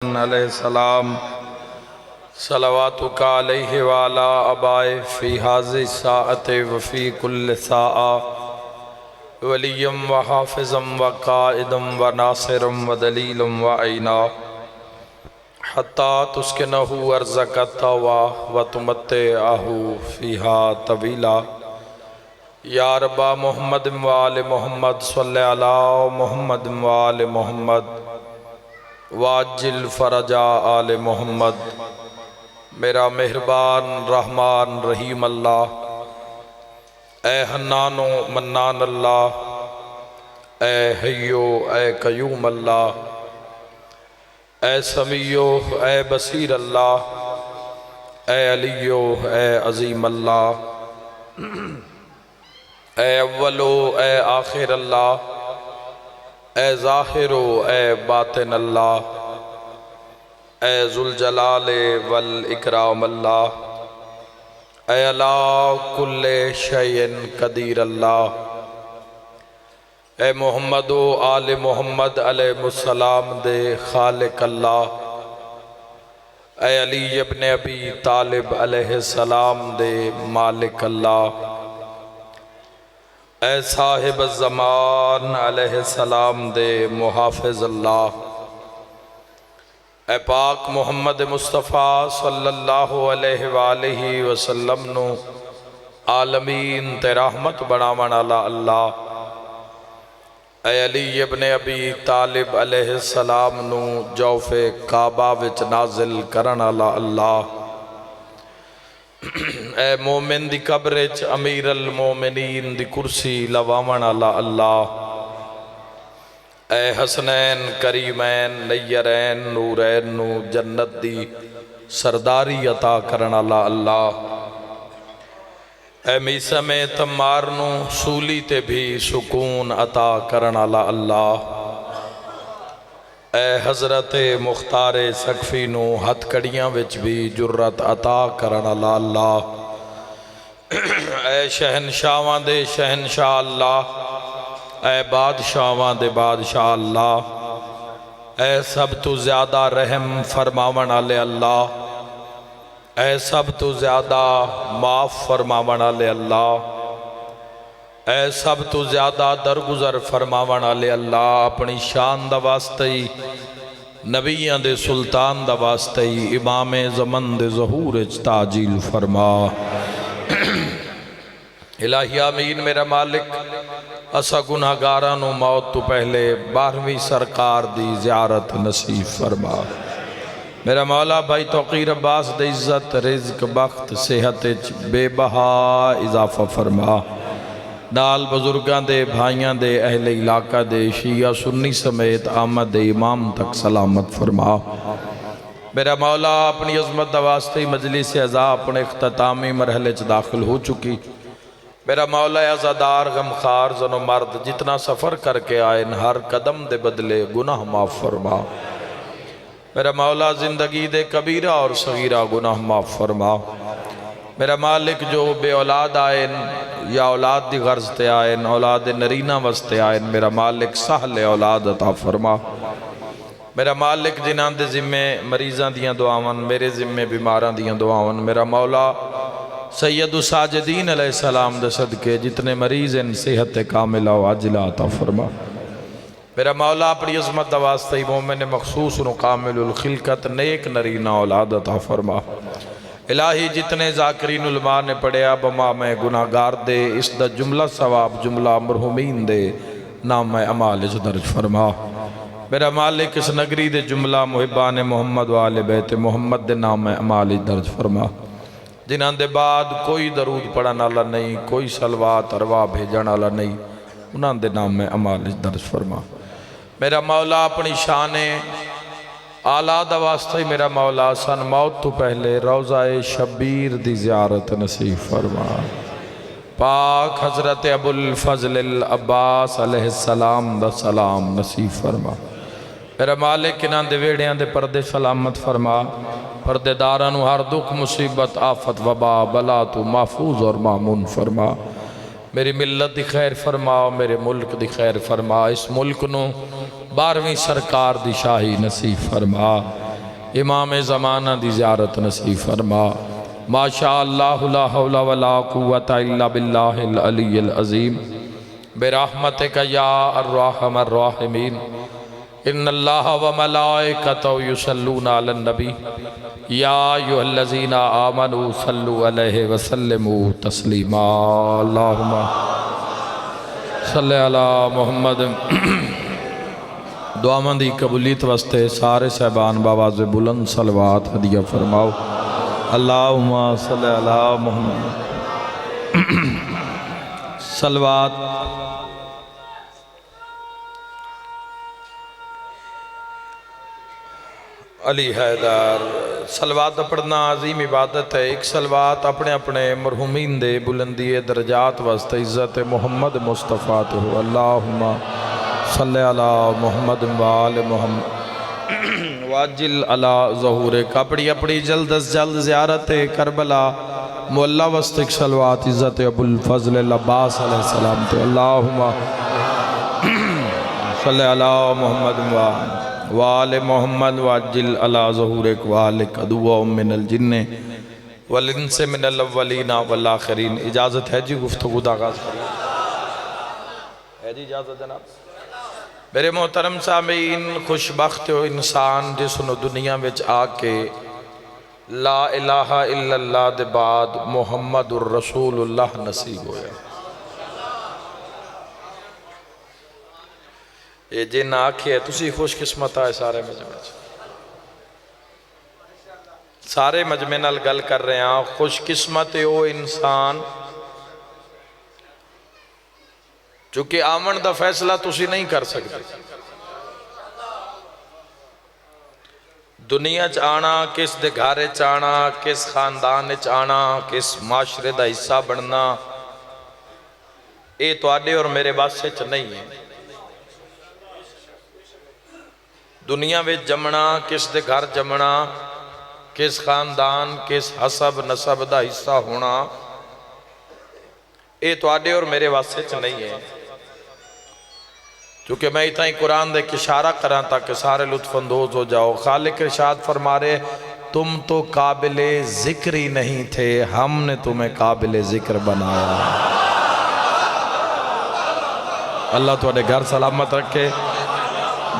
अलैहिस्सलाम सलवातुका अलैहि वाला अबाए फ़ी हाज़ि साअत वफ़ी कुल्ल साआ वलिय्यम व हाफ़िज़म व क़ाइदम व नासिरम व दलीलम व ऐना हत्ता तुस्किनहु अर्ज़क तवा व तुमत्तिअहु फ़ीहा तवीला या रब्बा मुहम्मद व आले मुहम्मद सल्लि अला मुहम्मद व आले मुहम्मद वाजिल फ़रजा आले मोहम्मद। मेरा मेहरबान रहमान रहीम अल्लाह, ए हन्नानो मन्नान अल्लाह, ए हय्यो ए कयूम अल्लाह, ए समियो ए बसीर अल्लाह, ए अलियो ए अज़ीम अल्लाह, ए अव्वलो ए आखिर अल्लाह, ए ज़ाहिरो ए बातिन अल्लाह, ए ज़ुल जलाल वल इकराम अल्लाह, ए अला कुल्ले शैइन कदीर अल्लाह, ए मोहम्मद व आले मोहम्मद अलैहिस्सलाम दे खालिक अल्लाह, ए अली इब्न अबी तालिब अलैहिस्सलाम दे मालिक अल्लाह, ए साहिब ज़मान अलैहिस्सलाम दे मुहाफ़िज़ अल्लाह, ए पाक मुहम्मद मुस्तफ़ा सल्लल्लाहु अलैहि वसल्लम नु आलमीन ते रहमत बनावन वाला अल्लाह, ए अली इब्न अबी तालिब अलैहिस्सलाम नु जौफ़े काबा विच नाजिल करन वाला अल्लाह, ए मोमिन दी कब्र च अमीर अल मोमिनीन दी कुर्सी लवावन वाला अल्लाह, ए हसनैन करीमैन नय्यरैन नूरैन नू जन्नत दी सरदारी अता करन वाला अल्लाह, ए मीसमे तम्मार नू सूली ते भी सुकून अता करन वाला अल्लाह, ए हज़रत मुख्तार सकफ़ी नू हथकड़ियां विच भी जुर्रत अता करन वाला अल्लाह, ए शहनशाहां दे शहनशाह अल्लाह, ए बादशाहां दे बादशाह अल्लाह, ए सब तो ज़्यादा रहम फरमावन वाले अल्लाह, ए सब तो ज़्यादा माफ़ फरमावन वाले अल्लाह, ऐ सब तो ज़्यादा दरगुजर फरमावन वाले अल्लाह, अपनी शान दा वास्ते ही नबियां दे सुल्तान दा वास्ते ही इमाम ज़मन दे ज़हूर ताजील फरमा। इलाही आमीन। मेरा मालिक असा गुनाहगारां नू मौत तो पहले 12वीं सरकार दी ज़ियारत नसीब फरमा। मेरा मौला भाई तौकीर अब्बास दे इज़्ज़त रिज़्क बख्त सेहत बेबहा इजाफा फरमा। नाल बुजुर्गां दे भाइयां दे अहले इलाका दे शिया सुन्नी समेत आमद दे इमाम तक सलामत फरमा। मेरा मौला अपनी अज़मत दा वास्ते मजलिस अज़ा अपने इख्तितामी मरहले च दाखिल हो चुकी। मेरा मौला अज़ादार गमखार जनो मर्द जितना सफ़र करके आए हर कदम दे बदले गुनाह माफ़ फरमा। मेरा मौला ज़िंदगी दे कबीरा और सगीरा गुनाह माफ़ फरमा। मेरा मालिक जो बे औलाद आए या औलाद दी गर्ज ते आए औलाद नरीना वस्ते आए, मेरा मालिक सहले औलाद अता फरमा। मेरा मालिक जिन्हां दे जिम्मे मरीज़ां दियां दुआवन, मेरे जिम्मे बीमारां दियां दुआवन, मेरा मौला सैयद साजिदीन अलैहिस्सलाम दे सदके जितने मरीज़ इन सेहत कामिला व आजिला अता फरमा। मेरा मौला अपनी अज़मत दा वास्ते मोमिन मखसूस नु कामिलुल खिलकत नेक नरीना औलाद अता फरमा। इलाही जितने ज़ाकिरीन उलमा ने पढ़िया बमा मैं गुनाहगार दे इस दा जुमला सवाब जुमला मरहुमीन दे नाम मैं अमाल च दर्ज फरमा। मेरा मालिक इस नगरी दे जुमला मुहिबान मोहम्मद वाले बैत मोहम्मद दे नाम मैं अमाल च दर्ज फरमा। जिन्हां दे बाद कोई दरूद पढ़न वाला नहीं, कोई सलवात अरवा भेजन वाला नहीं, उन्हां दे नाम मैं अमाल च दर्ज फरमा। मेरा मौला अपनी शान आला दा वास्ते मेरा मौला सन मौत तो पहले रोज़ाए शबीर दी ज़ियारत नसीब फरमा। पाक हज़रत अबुल फ़ज़ल अब्बास अलैहिस्सलाम दा सलाम नसीब फरमा। मेरा मालिक इन्हां दे वेड़ियां दे पर्दे सलामत फरमा। पर्देदारां नू हर दुख मुसीबत आफत वबा बला तू महफूज और मामून फरमा। मेरी मिल्लत दी खैर फरमा, मेरे मुल्क दी खैर फरमा। इस मुल्क नू 12वीं सरकार दी शाही नसीब फरमा। इमाम ज़माना दी ज़ियारत नसीब फरमा। माशा अल्लाह ला हौला वला कुव्वता इल्ला बिल्लाहिल अलिय्यिल अज़ीम बिरहमतिका या अर्रहमर राहिमीन। इन्नल्लाह व मलाइकतहु युसल्लूना अलन नबी या अय्युहल्लज़ीना आमनू सल्लु अलैहि व सल्लिमू तस्लीमा। अल्लाहुम्मा सल्लि अला मुहम्मद। दुआवां दी कबूलियत वास्ते सारे सहबान बावाज़ बुलंद सलवात हदिया फरमाओ। अल्लाहुम्मा सल्लि अला मुहम्मद। सलवात अली हैदर। सलवात पढ़ना अजीम इबादत है। एक सलवात अपने अपने मरहूमीन दे बुलंदी दरजात वास्ते इज़्ज़त मोहम्मद मुस्तफ़ा तो हो। अल्लाहुम्मा सल्लि अला मुहम्मद व आले मुहम्मद वाजिल अला ज़हूरिक। अपनी अपनी जल्द अज जल्द ज़ियारत करबला मुअल्ला वास्ते एक सलवात इज़्ज़त अबुल फ़ज़ल अब्बास अलैहिस्सलाम तो। अल्लाहुम्मा सल्लि अला मुहम्मद वाले मोहम्मद वाजिल अला ज़हूरिक वालिक अदुव्वा मिनल जिन्ने वल इंसे मिनल अव्वलीना वल आखिरीन। इजाज़त है जी गुफ्तगू का आगाज़ करें। है जी इजाज़त जनाब। मेरे मोहतरम सामीन, खुशबख्त हो इंसान जिसनों दुनिया में आके ला इलाहा इल्लल्लाह दे बाद मुहम्मदुर रसूलुल्लाह नसीब होया। ये जिन आखे तुसी खुशकिस्मत आए सारे मजमे सारे मजमे नाल गल कर रहे हैं। खुशकिस्मत है वो इंसान चूंकि आमन का फैसला तुसी नहीं कर सकते। दुनिया च आना, किस दे घर च आना, किस खानदान च आना, किस माशरे का हिस्सा बनना, ये तुहाडे और मेरे बस च नहीं है। दुनिया में जमना, किस दे घर जमना, किस खानदान किस हसब नसब का हिस्सा होना, ये तुहाडे और मेरे वास्ते च नहीं है। क्योंकि मैं इतना ही कुरान दे इशारा करा ताकि सारे लुत्फअंदोज हो जाओ। खालिक इरशाद फरमा रहे, तुम तो काबिले जिक्र ही नहीं थे, हमने तुम्हें काबिले जिक्र बनाया। अल्लाह तुहाडे घर सलामत रखे।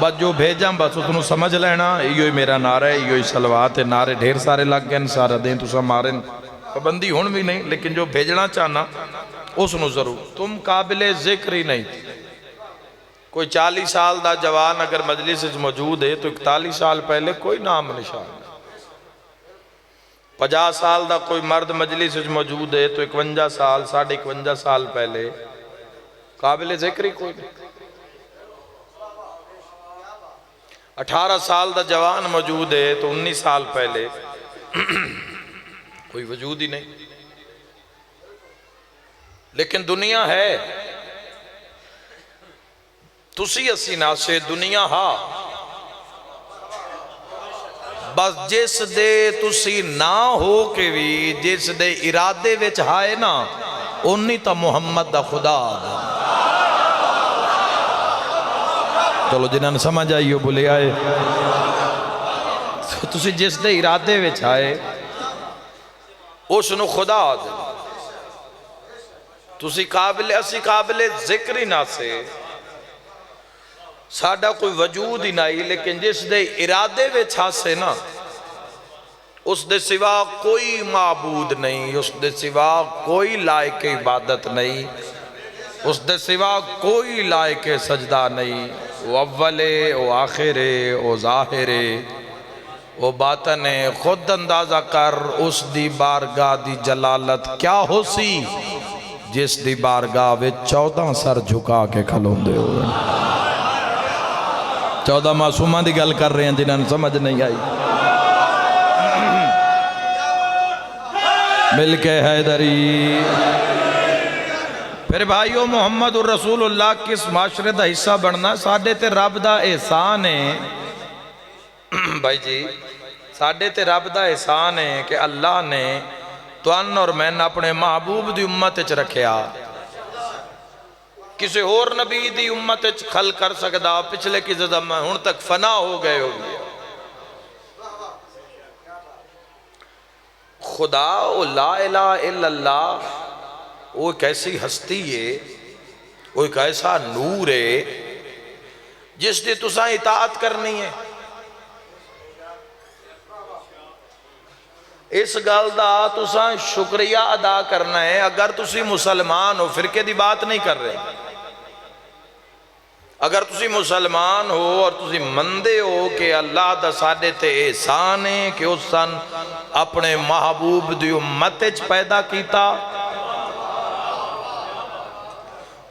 बस जो भेजा बस तुम समझ लेना, इो ही मेरा नारा है, इो ही सलवात है। नारे ढेर सारे लग गए, सारा दिन तुसा मारे पाबंदी हुण भी नहीं, लेकिन जो भेजना चाहना उसनों जरूर। तुम काबिले जिक्र ही नहीं थे। कोई 40 साल का जवान अगर मजलिस मौजूद है तो 41 साल पहले कोई नाम निशान नहीं। 50 साल का कोई मर्द मजलिस मौजूद है तो 51 साल 51.5 साल पहले काबिले जिक्र ही कोई नहीं। 18 साल का जवान मौजूद है तो 19 साल पहले कोई वजूद ही नहीं। लेकिन दुनिया है, तुसी असी नासे दुनिया हा। बस जिस दे तुसी ना हो के भी जिस दे इरादे विच हाए ना, उन्नी तो मुहम्मद दा खुदा। चलो जिन्होंने समझ आई हो बोले आए। तुसी जिस दे इरादे विच आए उसनों खुदा दे। तुसी काबिले असी काबिले जिक्र ही ना से, साडा कोई वजूद ही नहीं। लेकिन जिस दे इरादे विच हासे ना, उस दे सिवा कोई माबूद नहीं, उस दे सिवा कोई लायक इबादत नहीं, उस दे सिवा कोई लायक सजदा नहीं। वो अव्वले, वो आखिरे, वो ज़ाहिरे, वो बातने। खुद अंदाजा कर उस दी बारगाह दी जलालत क्या हो सी, जिस दी बारगाह विच 14 सर झुका के खलोंदे हो। 14 मासूमां दी गल कर रहे हैं जिन्होंने समझ नहीं आई। मिल के हैदरी। फिर भाईओ मुहम्मद रसूलुल्लाह किस माशरे का हिस्सा बनना साडे ते रब दा एहसान है। भाई जी साडे ते रब दा एहसान है कि अल्लाह ने तुहान और मैन अपने महबूब दी उम्मत च रखिया। किसी होर नबी दी उम्मत च खल कर सकदा, पिछले किसी हुण तक फना हो गए हो गया। खुदा वो ला इलाहा इल्लल्लाह वो एक ऐसी हस्ती है, वो एक ऐसा नूर है जिसकी तुसा इताअत करनी है। इस गल का तुसा शुक्रिया अदा करना है। अगर तुसी मुसलमान हो, फिरके की बात नहीं कर रहे, अगर तुसी मुसलमान हो और तुसी मनदे हो कि अल्लाह दा साडे ते एहसान है कि उस सन अपने महबूब दी उम्मत च पैदा किया,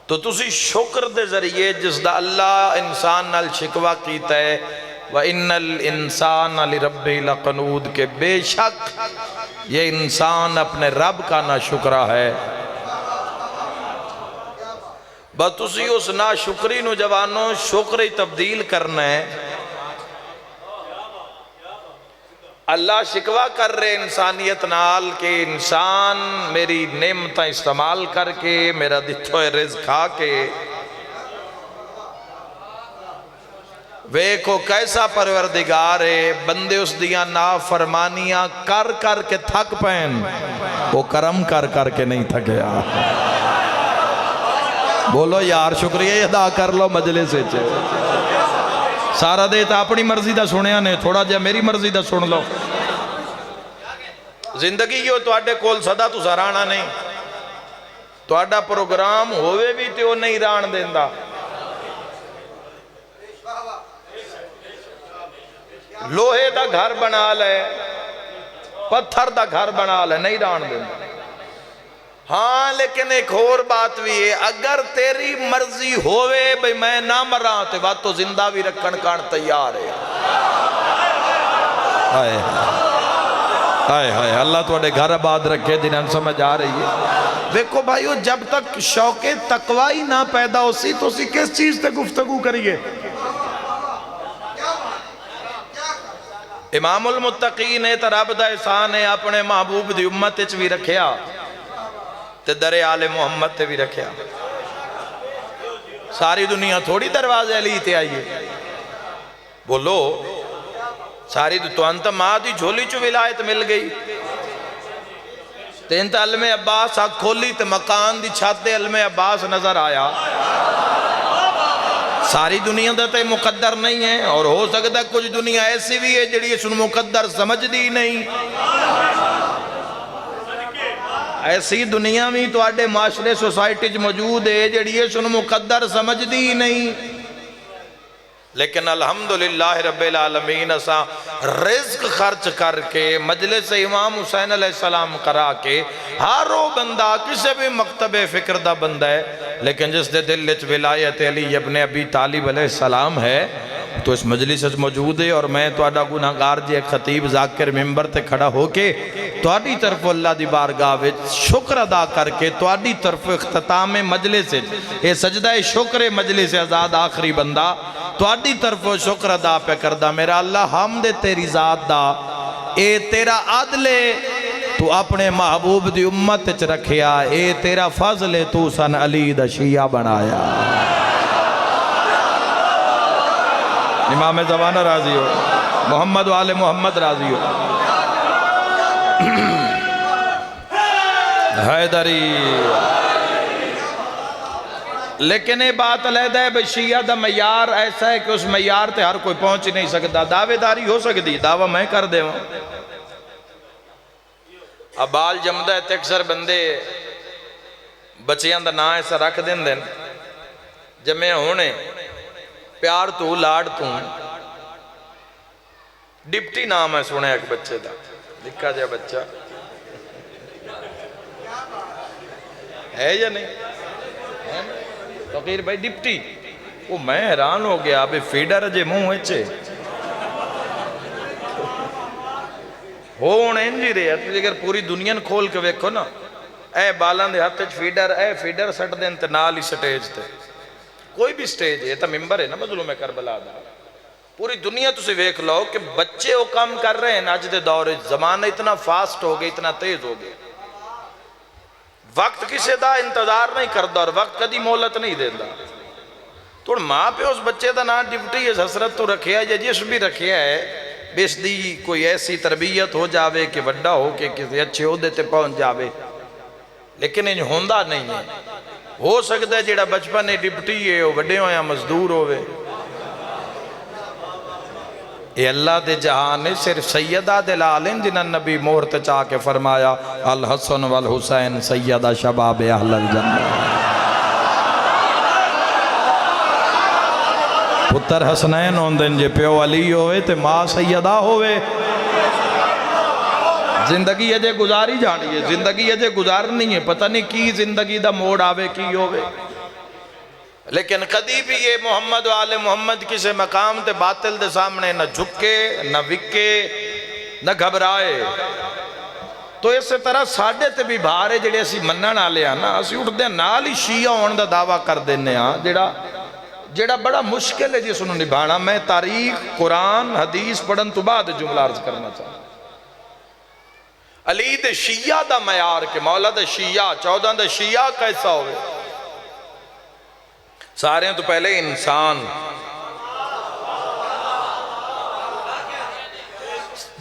तो तुसी शुक्र दे जरिए जिसदा अल्लाह इंसान नाल शिकवा कीता है, व इन्नल इंसान लिरब्बिही लकनूद, के बेशक ये इंसान अपने रब का ना शुक्रा है। बस तुसी उस ना शुक्री नू जवानों शुक्र ही तब्दील करना है। अल्लाह शिकवा कर रहे इंसानियत नाल के इंसान मेरी नेमत इस्तेमाल करके मेरा दिथो रिज़्क़ खा के वेखो कैसा परवरदिगार है। बंदे उस दियां नाफरमानियां कर कर के थक पैन, वो करम कर कर के नहीं थकया। बोलो यार शुक्रिया अदा कर लो मजलिस च। सारा दे तो अपनी मर्जी का सुनिया ने, थोड़ा जिहा मेरी मर्जी का सुन लो। जिंदगी यो तुहाडे कोल सदा तुसा राणा नहीं, तुहाडा प्रोग्राम होवे भी तो नहीं राण देंदा। लोहे का घर बना ले, पत्थर का घर बना ले, नहीं राण देंदा। हाँ लेकिन एक और बात भी है, अगर तेरी मर्जी होवे भाई मैं ना मरा तो बात तो जिंदा भी रखन कान तैयार है। हाय हाय हाय, अल्लाह तुहाडे घर आबाद रखे, जिन्हें समझ आ रही है। देखो भाईओ, जब तक शौके तकवा ही ना पैदा हो सी तो सी किस चीज से गुफ्तगू करिए। इमामुल मुत्तकीन है तो रब दा एहसान है, अपने महबूब दी उम्मत च भी रखिया ते दरे आले मुहम्मद ते भी रखिया। सारी दुनिया थोड़ी दरवाजे अली ते आई है। बोलो सारी तो अंत मां दी झोली चो विलायत मिल गई। तेन तो अलमे अब्बास अख खोली तो मकान दी छत ते अलमे अब्बास नजर आया। सारी दुनिया का तो मुकद्दर नहीं है, और हो सकता कुछ दुनिया ऐसी भी है जिहड़ी इस मुकद्दर समझदी नहीं। ऐसी दुनिया भी तुहाडे माशरे सोसाइटी मौजूद है जिहड़ी इस मुकद्दर समझदी ही नहीं। लेकिन अल्हम्दुलिल्लाह रब्बिल आलमीन असा रिज़्क़ खर्च करके मजलिस इमाम हुसैन अलैहिस्सलाम करा के, हर वो बंदा किसी भी मकतबे फिक्र दा बंदा है लेकिन जिस दे दिल च विलायत अली इब्न अबी तालिब अलैहिस्सलाम है तो इस मजलिस मौजूद है। और मैं तुहाडा गुनाहगार जे खतीब जाकिर मिंबर ते खड़ा होके तुहाडी तरफ अल्लाह दी बारगाह विच शुक्र अदा करके तुहाडी तरफ इख्तिताम मजलिस ये सजदा शुक्र मजलिस आजाद आखिरी बंदा तुहाडी तरफ शुक्र अदा पे करदा। मेरा अल्लाह हमद तेरी जात दा, ए तेरा आदले तू अपने महबूब दी उम्मत च रखिया, ए तेरा फजल है तू सन अली दा शिया बनाया। इमाम ज़माना राजी हो, मोहम्मद वाले मोहम्मद राजी हो। हैदरी लेकिन ये बात अलहदा है भाई शिया का मैयार ऐसा है कि उस मैयार ते हर कोई पहुंच ही नहीं सकता। दावेदारी हो सकती, दावा मैं कर देव। अब बाल जमदा है तो अक्सर बंदे बच्चियां का नाम ऐसा रख देंगे जमे होने प्यार तू लाड़ तू। डिप्टी नाम है सुने एक बच्चे का, निक्का जिहा बच्चा है या नहीं है? फकीर भाई डिप्टी, वो मैं हैरान हो गया अभी फीडर अजे मुंह चे हो इंज ही रहा। अगर पूरी दुनिया खोल के वेखो ना, ए बालों के हाथ फीडर, ए फीडर सट देन ते नाल ही स्टेज ते कोई भी स्टेज है तो मिंबर है ना मजलूम करबला दा, पूरी दुनिया तुम वेख लो कि बच्चे वो काम कर रहे हैं। अज के दौर जमाना इतना फास्ट हो गया, इतना तेज हो गया, वक्त किसी का इंतजार नहीं करता और वक्त कभी मोहलत नहीं देता। तो माँ प्यो उस बच्चे का नाम डिप्टी हसरत तो रखे है या जिस भी रखे है इस दी कोई ऐसी तरबियत हो जाए कि वड्डा हो के किसी अच्छे ओहदे ते पहुंच जाए, लेकिन इंज होंदा नहीं है। हो सकता है जिहड़ा बचपन डिप्टी है वह वड्डे होया मजदूर होवे। ये अल्लाह दे जहान है। सिर्फ सैयदा दे लाल हैं जिन्हें नबी मोहर ते चा के फरमाया अल हसन वल हुसैन सैयदा शबाब अहलल जन्नत। पुत्र हसनैन होंदे जे प्यो अली होवे ते मां सैयदा होवे। जिंदगी अजे गुजारी जानी है, जिंदगी अजे गुजारनी है। पता नहीं की जिंदगी दा मोड़ आवे की होवे, लेकिन कदी भी ये मोहम्मद वाले मोहम्मद किसी मकाम ते बातिल दे सामने न झुके न विके न घबराए। तो इस तरह साढ़े ते भी भार है जिहड़े असीं मन्नण वाले आ ना, असीं उठदे नाल ही शिया होने दा दावा कर देने आ, जेड़ा बड़ा मुश्किल है जिसनूं निभाना। मैं तारीख कुरान हदीस पढ़न तो बाद जुमला अर्ज करना चाहता। अली दे शिया दा मयार के मौला दे शिया 14 दे शिया कैसा होवे। सारे तो पहले इंसान।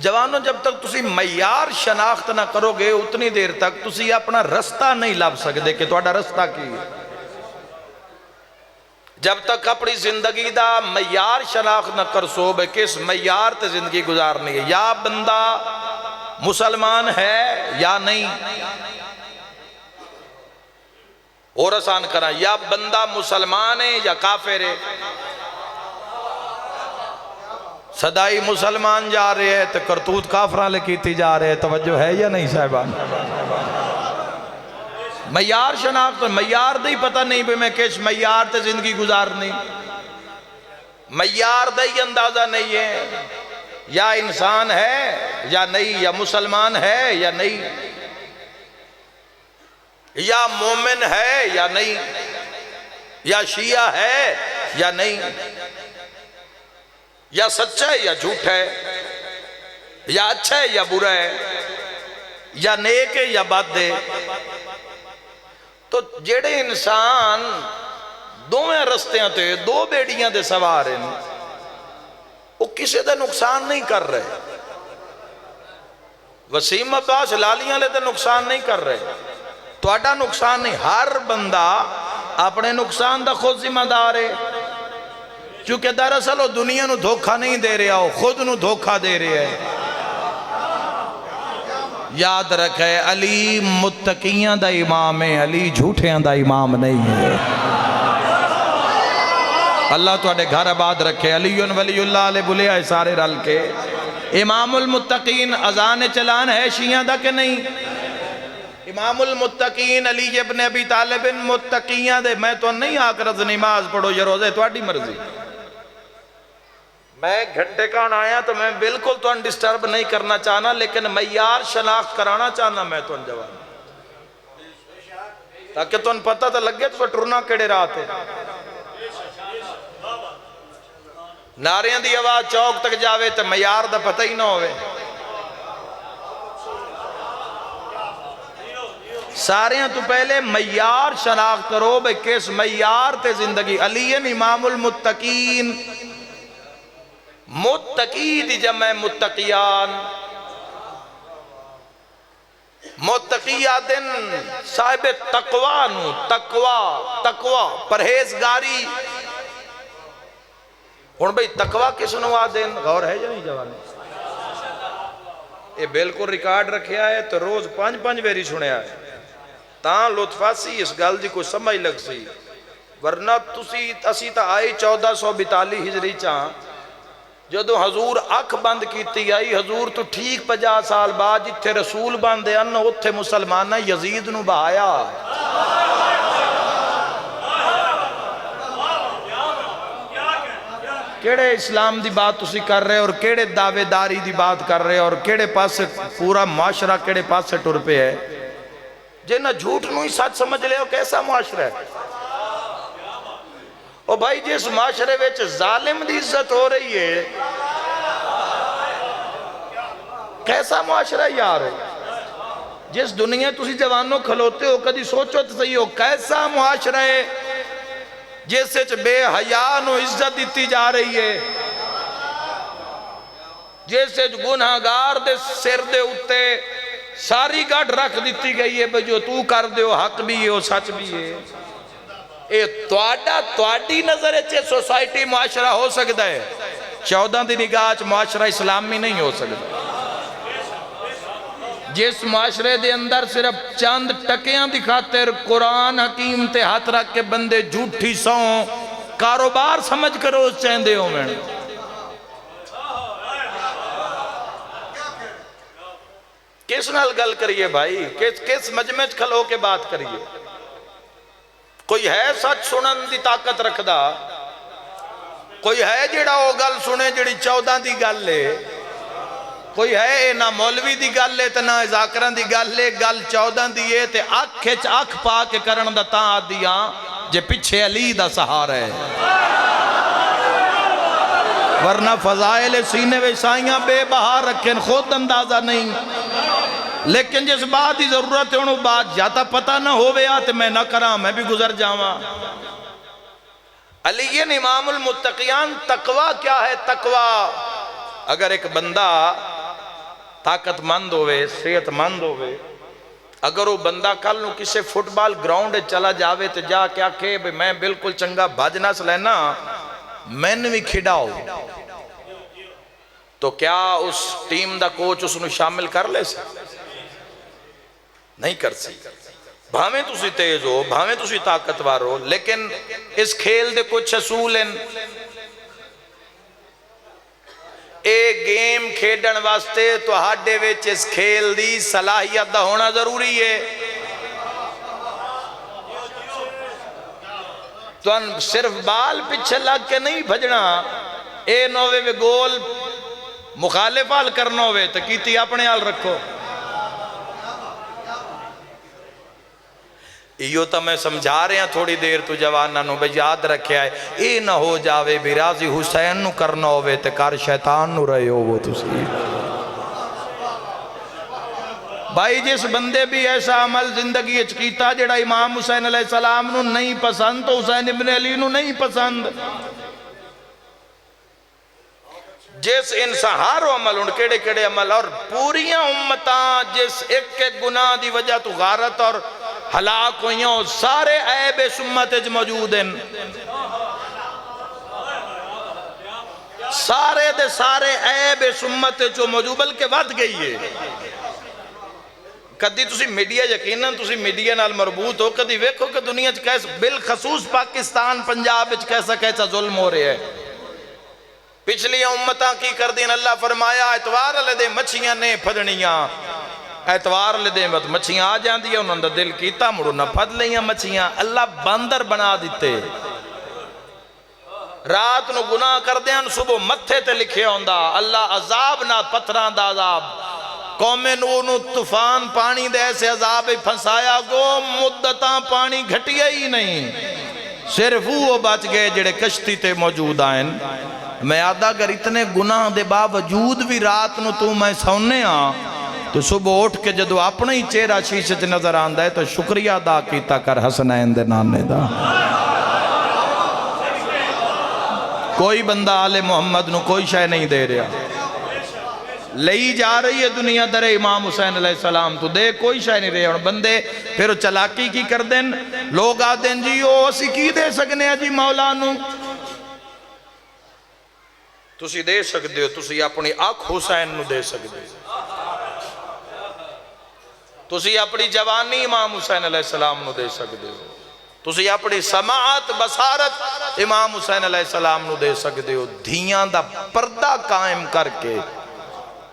जवानों, जब तक तुसी मयार शनाख्त ना करोगे उतनी देर तक तुसी अपना रास्ता नहीं लभ सकते कि तुहाडा रास्ता की है। जब तक अपनी जिंदगी दा मयार शनाख्त न कर सो भाई किस मयार ते जिंदगी गुजारनी है। या बंदा मुसलमान है या नहीं, और आसान करा, या बंदा मुसलमान है या काफिर है। सदाई मुसलमान जा रहे हैं तो करतूत काफरां ले कीती जा रहे हैं। तवज्जो है या नहीं साहिबान? मयार शनाख्त, मयार दा ही पता नहीं भी मैं किस मयार ते जिंदगी गुजारनी। मयार दा ही अंदाजा नहीं है। या इंसान है या नहीं, या मुसलमान है या नहीं, या मोमिन है या नहीं, या शिया है या नहीं, या सच्चा है या झूठा है, या अच्छा है या बुरा है, या नेक है या बद है। तो जेड़े इंसान दोवें रस्तियां ते दो बेड़ियां दे सवार हैं वो किसी का नुकसान नहीं कर रहे। वसीम अब्बास लालियां ले तो नुकसान नहीं कर रहे, तुहाडा नुकसान नहीं। हर बंदा अपने नुकसान का खुद जिम्मेदार है, क्योंकि दरअसल वो दुनिया नू धोखा नहीं दे रहा, वो खुद नू धोखा दे रहा है। याद रखे अली मुत्तकियां दा इमाम है, अली झूठियां दा इमाम नहीं है। अल्लाह तुहाडे घर आबाद रखे। अलीउन वलीउल्लाह अले बुलिया है सारे रल के। इमामुल मुत्तकीन अजान चलान है शिया दा कि नहीं? इमामुल मुत्तकीन अली इब्न अबी तालिब मुत्तकियां दे। मैं तो नहीं आकर नमाज पढ़ो या रोजे, तुहाडी मर्जी। मैं घंटे का आया तो मैं बिल्कुल तो डिस्टर्ब नहीं करना चाहना, लेकिन मयार शनाख्त कराना चाहना मैं तो जवान, ताकि तुम पता तो लगे तो टुरना केड़े राह ते। नारियां दी आवाज चौक तक जावे तो मयार दा पता ही ना होवे। सारे तो पहले मयार शनाख्त करो भाई किस मयार ते जिंदगी। अलीन इमामुल मुत्तकीन, मुत्तकी दी जमा मुत्तकियान। मुत्तकिया दिन साहिब तकवा नू, तकवा तकवा परहेजगारी। हुण भाई तकवा किस नू आदेन, गौर है या नहीं जवान? ये बिल्कुल रिकॉर्ड रखिया है तो रोज 5-5 वेरी सुनिया है, ता लुत्फासी इस गल की कोई समझ लग सी। वरना तुसी असी तो आए 1442 हिजरी चा, जदों हजूर अख बंद की आई, हजूर तो ठीक 50 साल बाद जिथे रसूल बनते हैं उत्थे मुसलमान यजीद नू बहाया। केड़े इस्लाम की बात तुसी कर रहे हो और केड़े दावेदारी की बात कर रहे हो और केड़े पासे पूरा मुआशरा केड़े पासे टुर पे है। जे ना झूठ नू ही सच समझ लिया कैसा मुआशरा है। ओ भाई जिस मुआशरे विच जालिम की इज्जत हो रही है, कैसा मुआशरा यार है। जिस दुनिया तुसी जवानों खलोते हो कभी सोचो तो सही हो, कैसा मुआशरा है जिस बेहया नू इज्जत दी जा रही है, जिस गुनाहगार दे सिर दे उत्ते सारी गढ़ रख दी गई है भाई जो तू कर दे हक भी है सच भी है। ये तुहाडी नजर च सोसाइटी मुआशरा हो सकता है, 14 की निगाह च मुआशरा इस्लामी नहीं हो सकता। जिस मुआशरे दे अंदर सिर्फ चंद टकियां की खातिर कुरान हकीम ते हाथ रख के बंदे झूठी सौ कारोबार समझ कर रोज चाहते हो मैं किस नाल गल करिए भाई, किस मजमे च खलो के बात करिए। कोई है सच सुनन की ताकत रखदा, कोई है जेड़ा वो गल सुने जेड़ी 14 की गल है, कोई है ना मौलवी की गल है तो ना जाकरां की गल है, गल 14 की है ते अख च अख पा के करन दा तां आदी हां जे पिछे अली दा सहारा है, वरना फजाइल सीने में साइयां बेबहार रखें खुद अंदाजा नहीं। लेकिन जिस बात की जरूरत है उन्होंने बात या तो पता ना होवे तो मैं ना करा, मैं भी गुजर जावा। अलीयन इमामुल मुत्तकियान, तकवा क्या है? तकवा अगर एक बंदा ताकतमंद होवे, सेहतमंद होवे, अगर वो बंदा कल नू किसी फुटबॉल ग्राउंड चला जावे तो जा क्या के भाई मैं बिल्कुल चंगा भज नस लेना, मैंने भी खिडाओ, तो क्या उस टीम का कोच उसनू शामिल कर ले? नहीं कर सकता। भावें तुसी तेज हो, भावें तुसी ताकतवर हो, लेकिन इस खेल दे कुछ असूल हैं। ए गेम खेडन वास्ते तुहाडे विच इस खेल दी सलाहियत दा होना जरूरी है। तुम सिर्फ बाल पिछे लग के नहीं भजना, ए नोवे वे गोल मुखालिफ हाल करना होवे तो कीती अपने हाल रखो। इो तो मैं समझा रहा थोड़ी देर तू जवाना नु भाई याद रखिया है, ये ना हो जावे भी राजी हुसैन नु करना होवे ते कर शैतान नु रहे हो वो तुसी। भाई जिस बंदे भी ऐसा अमल जिंदगी कीता जेड़ा इमाम हुसैन अलैहिस्सलाम नु नहीं पसंद, तो हुसैन इब्न अली नु नहीं पसंद। जिस इंसान हर अमल उन केड़े केड़े अमल और पूरियां उम्मतां जिस एक एक गुनाह की वजह तो गारत और हलाक हुई, सारे ऐब इस उम्मत च मौजूद हैं, सारे दे सारे ऐब इस उम्मत च मौजूद, बल्कि वध गई है। कदी तुसी मीडिया यकीनन तुसी मीडिया नाल मरबूत हो, कदी वेखो कि दुनिया च कैसा बिलखसूस पाकिस्तान पंजाब च कैसा कैसा जुल्म हो रहा है। पिछली उम्मतां की कर दी, अल्लाह फरमाया एतवार वाले दे मच्छियां ने फदनियां, एतवार वाले दे मच्छियां आ जाती है, उन्होंने दिल किया मुड़ो ना फद लिया मच्छियां, अल्लाह बंदर बना दिते। रात नू गुनाह करदे सुबह मत्थे ते लिखे आंदा अल्लाह अजाब ना पत्थरां दा अजाब, कौमे नू तूफान पानी दे ऐसे अजाब फंसाया गो मुद्दतां पानी घटिया ही नहीं, सिर्फ वो बच गए जेड़े कश्ती ते मौजूद आए। मैं आदा अगर इतने गुनाह दे बावजूद भी रात नू तू मैं सौने तो सुबह उठ के जदों अपना ही चेहरा शीशे च नजर आंदा है तो शुक्रिया अदा कीता कर हसनैन दे नाने दा। कोई बंदा आले मुहम्मद नू कोई शय नहीं दे रहा, लई जा रही है दुनिया दरे इमाम हुसैन अलैहिस्सलाम तो दे कोई शय नहीं रहा। बंदे फिर चलाकी की कर देन, लोग आते हैं जी ओ असी की दे सकने जी मौला नू, तुसी दे सकते हो, तुसी अपनी अख हुसैन नू दे सकते हो, तुसी अपनी जवानी इमाम हुसैन अलैहिस्सलाम नू दे सकते हो, तुसी अपनी समाअत बसारत इमाम हुसैन अलैहिस्सलाम नू दे सकते हो। धियां दा पर्दा कायम करके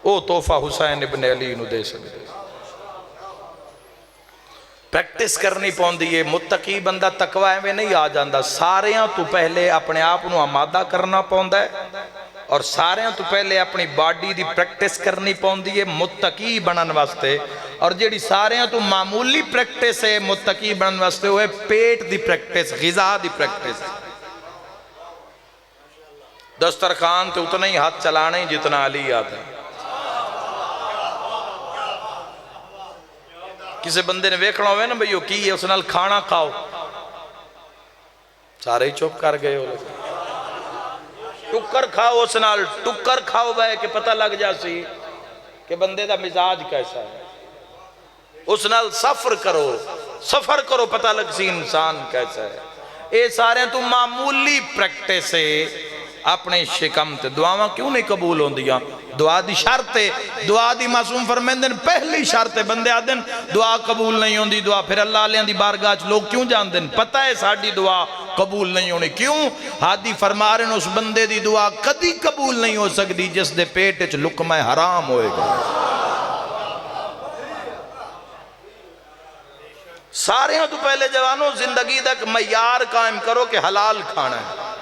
वो तोहफा हुसैन इब्न अली नू दे सकते हो। प्रैक्टिस करनी पौंदी है। मुत्तकी बंदा तकवा एवें नहीं आ जाता, सारियां तो पहले अपने आप नू आमादा करना पौंदा है और सारियां तो पहले अपनी बॉडी की प्रैक्टिस करनी पौंदी है मुत्तकी बनने वास्ते। और जिहड़ी सारियां तो मामूली प्रैक्टिस है मुत्तकी बनने वास्ते वो है पेट की प्रैक्टिस, गिज़ा की प्रैक्टिस। दस्तरखान तो उतना ही हाथ चलाना ही जितना अली आता है। किसी बंदे ने वेखना हो ना भाई वो की है, उस नाल खाना खाओ, सारे ही चुप कर गए हो, चुप टुक्कर खाओ उस नाल टुक्कर खाओ बह के पता लग जासी कि बंदे दा मिजाज कैसा है। उस नाल सफर करो पता लग सी इंसान कैसा है। ये सारे तो मामूली प्रैक्टिस है अपने शिकम ते दुआवां क्यों नहीं कबूल होंदियां। दुआ दी शर्त है, दुआ दी मासूम फरमांदे ने पहली शर्त है। बंदे आदे दुआ कबूल नहीं होंदी दुआ, फिर अल्लाह वालियां दी बारगाह च लोग क्यों जानते हैं? पता है साडी दुआ कबूल नहीं होनी क्यों। हादी फरमा रहे उस बंदे दी दुआ कदी कबूल नहीं हो सकती जिस दे पेट च लुकमा हराम होएगा। सारे तो पहले जवानों जिंदगी का एक मयार कायम करो कि हलाल खाना है।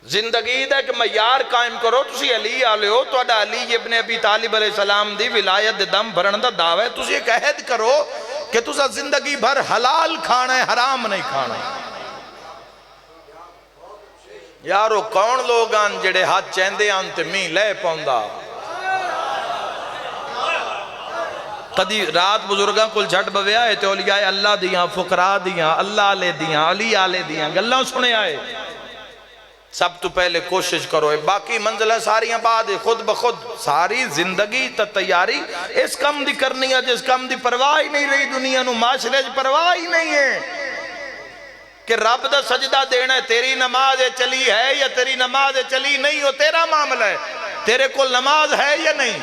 जिंदगी का एक मयार कायम करो। तुसी अली आले हो, तुहाडा अली इब्ने अबी तालिब अलैहिस्सलाम दी विलायत दे दम भरन दा दावा है। तुसी एक अहद करो कि तुसा जिंदगी भर हलाल खाना है, हराम नहीं खाना। यारो कौन लोग आन जेड़े हाथ चेंदे आन ते मीह लै पाउंदा। कदी रात बुजुर्गों को झट बव्या है तो औलिया अल्लाह दियां, फुकरा दियां, अल्लाह आले दियां, अली आले दियां गल्लां सुने आए। सब तो पहले कोशिश करो, बाकी मंजिल सारियां बाद है। खुद ब खुद सारी जिंदगी तो तैयारी इस कम दी करनी है जिस कम दी परवाह ही नहीं रही दुनिया नूं। माशरे च परवाह ही नहीं है कि रब दा सजदा देना है। तेरी नमाज चली है या तेरी नमाज चली नहीं हो तेरा मामला है। तेरे को नमाज है या नहीं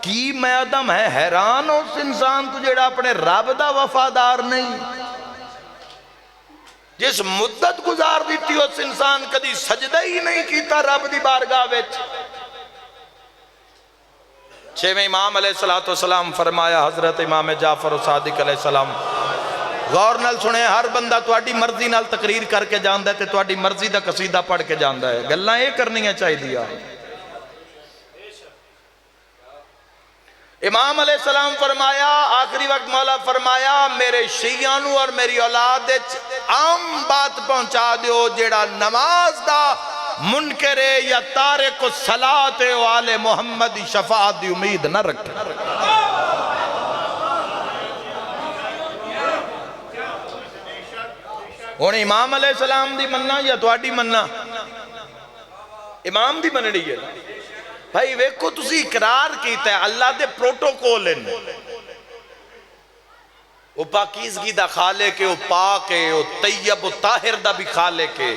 की मैदम है। हैरान हो उस इंसान को जेड़ा अपने रब दा वफादार नहीं। जिस मुद्दत गुजार दी उस इंसान कदी सजदा ही नहीं किया रब दी बारगाह विच। छेवें इमाम अलैहिस्सलातु वस्सलाम फरमाया, हजरत इमाम जाफर सादिक अलैहिस्सलाम गौर नाल सुने, हर बंदा तुहाडी मर्जी नाल तकरीर करके जांदा है ते तुहाडी मर्जी दा कसीदा पढ़ के जांदा है। गल्लां ये करनियां चाहिए। इमाम अलैहिस्सलाम फरमाया आखिरी वक्त मौला फरमाया मेरे शिया नू और मेरी औलाद आम बात पहुंचा दो जेड़ा नमाज दा मुनकर या तारिक सलात वाले मुहम्मद दी शफाअत दी उम्मीद न रखे। हुण इमाम अलैहिस्सलाम दी मन्ना या तुहाडी मन्ना? इमाम दी मननी है भाई। वेखो तुसी इकरार कीता है अल्लाह दे प्रोटोकॉल हैं। वो पाकीज़गी दा खालिक है, वो पाक है, वो तैयब वो ताहिर दा भी खालिक है।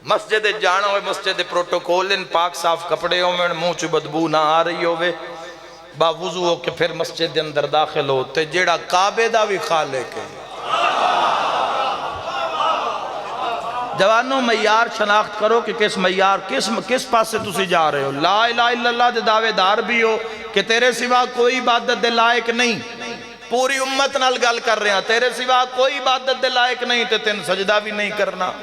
मस्जिद जाना हो मस्जिद प्रोटोकॉल हैं, पाक साफ कपड़े होवे, मुंह च बदबू ना आ रही होवे, बावुजू हो के फिर मस्जिद के अंदर दाखिल हो ते जेड़ा काबे दा भी खालिक है। जवानों मयार शनाख्त करो कि किस मयार किस पास से तुसी जा रहे हो। ला इलाहा इल्लल्लाह दे दावेदार भी हो कि तेरे सिवा कोई इबादत दे लायक नहीं। पूरी उम्मत नाल गल कर रहे हैं, तेरे सिवा कोई इबादत दे लायक नहीं ते तेन सजदा भी नहीं करना।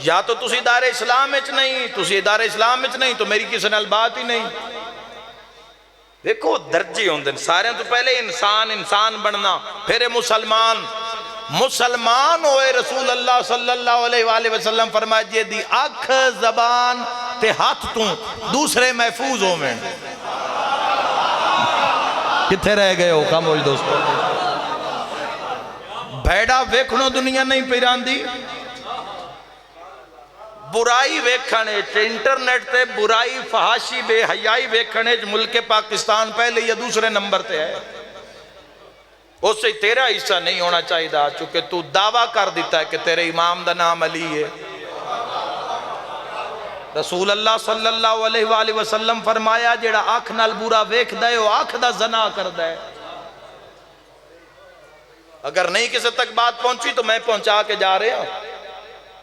या तो तुसी दारे इस्लाम विच नहीं, तुसी दारे इस्लाम विच नहीं तो मेरी किसी नाल बात ही नहीं। देखो दर्जे होंगे सारे तो पहले इंसान बनना, फिर मुसलमान होए। रसूल अल्लाह सल्लल्लाहु अलैहि वसल्लम फरमाया जे दी अख जबान ते हाथ तू दूसरे महफूज होवे। किथे रह गए हो कम हो दोस्तों। भेड़ा वेखणो दुनिया नहीं पिरांदी, बुराई वेखने इंटरनेट पे बुराई फहाशी बेहयाई वेखने मुल्क पाकिस्तान पहले या दूसरे नंबर पे है। उससे तेरा हिस्सा नहीं होना चाहिए चूंकि तू दावा कर दिता है कि तेरे इमाम का नाम अली है। रसूल अल्लाह सल्लल्लाहु अलैहि वसल्लम फरमाया जेड़ा अख नाल बुरा वेखदा है वो अख दा ज़ना करदा है। अगर नहीं किसी तक बात पहुंची तो मैं पहुंचा के जा रहा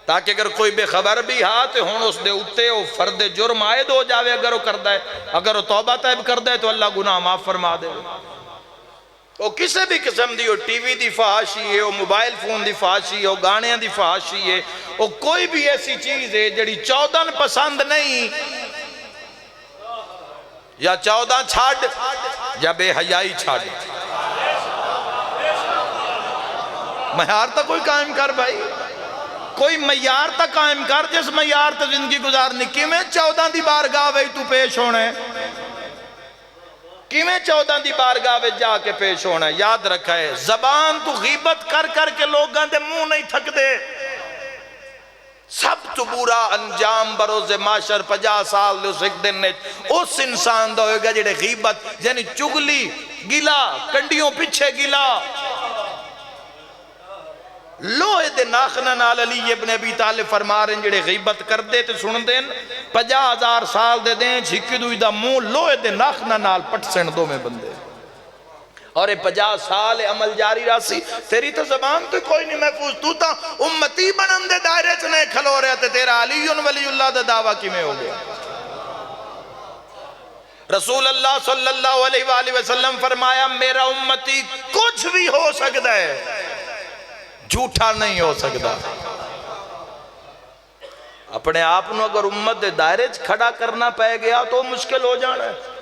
ताकि अगर कोई बेखबर भी हा तो हुण उस दे उत्ते वो फर्द जुर्म आयद हो जाए। अगर वो करता है, अगर वो तौबा तैब करता है तो अल्लाह गुनाह माफ फरमा दे। वो किसी भी किस्म की हो, टीवी की फहाशी है, वो मोबाइल फोन की फहाशी हो, गाने की फहाशी है, वो कोई भी ऐसी चीज है जी 14 पसंद नहीं या 14 छाड़ या बेहयाई छाड़। महर तो कोई कायम कर भाई। कोई मैयार तक कायम कर जिस मैयार ते जिंदगी गुजारनी। किवें 14 दी बारगाह विच तू पेश होना है, किवें 14 दी बारगाह विच जाके पेश होना है। याद रखा है जबान तू गीबत कर करके लोगों के मुंह नहीं थकते। सब तो बुरा अंजाम बरोज़े माशर 50 साल दे उस एक दिन ने उस इंसान दा होएगा जेड़े गीबत यानी चुगली गिला कंडियों पीछे गिला लोहे दे नाखना नाल अली इब्न अबी तालिब फरमा रहे जेड़े गीबत करदे ते सुनदे 50,000 साल दे दें हिक दूई दा मुंह लोहे दे नाखना नाल पटसन दोवें बंदे। और 50 साल अमल जारी रासी तेरी तो जबान तो कोई नहीं महफूज। तू तो उम्मती बनन दे दायरे च नहीं खलो रहा ते तेरा अलीउन वलीउल्लाह दा दावा किवें हो गया। रसूल अल्लाह सल्लल्लाहु अलैहि वसल्लम फरमाया मेरा उम्मती कुछ भी हो सकता है, झूठा नहीं हो सकता। अपने आप को अगर उम्मत दे दायरे च खड़ा करना पै गया तो मुश्किल हो जाना है।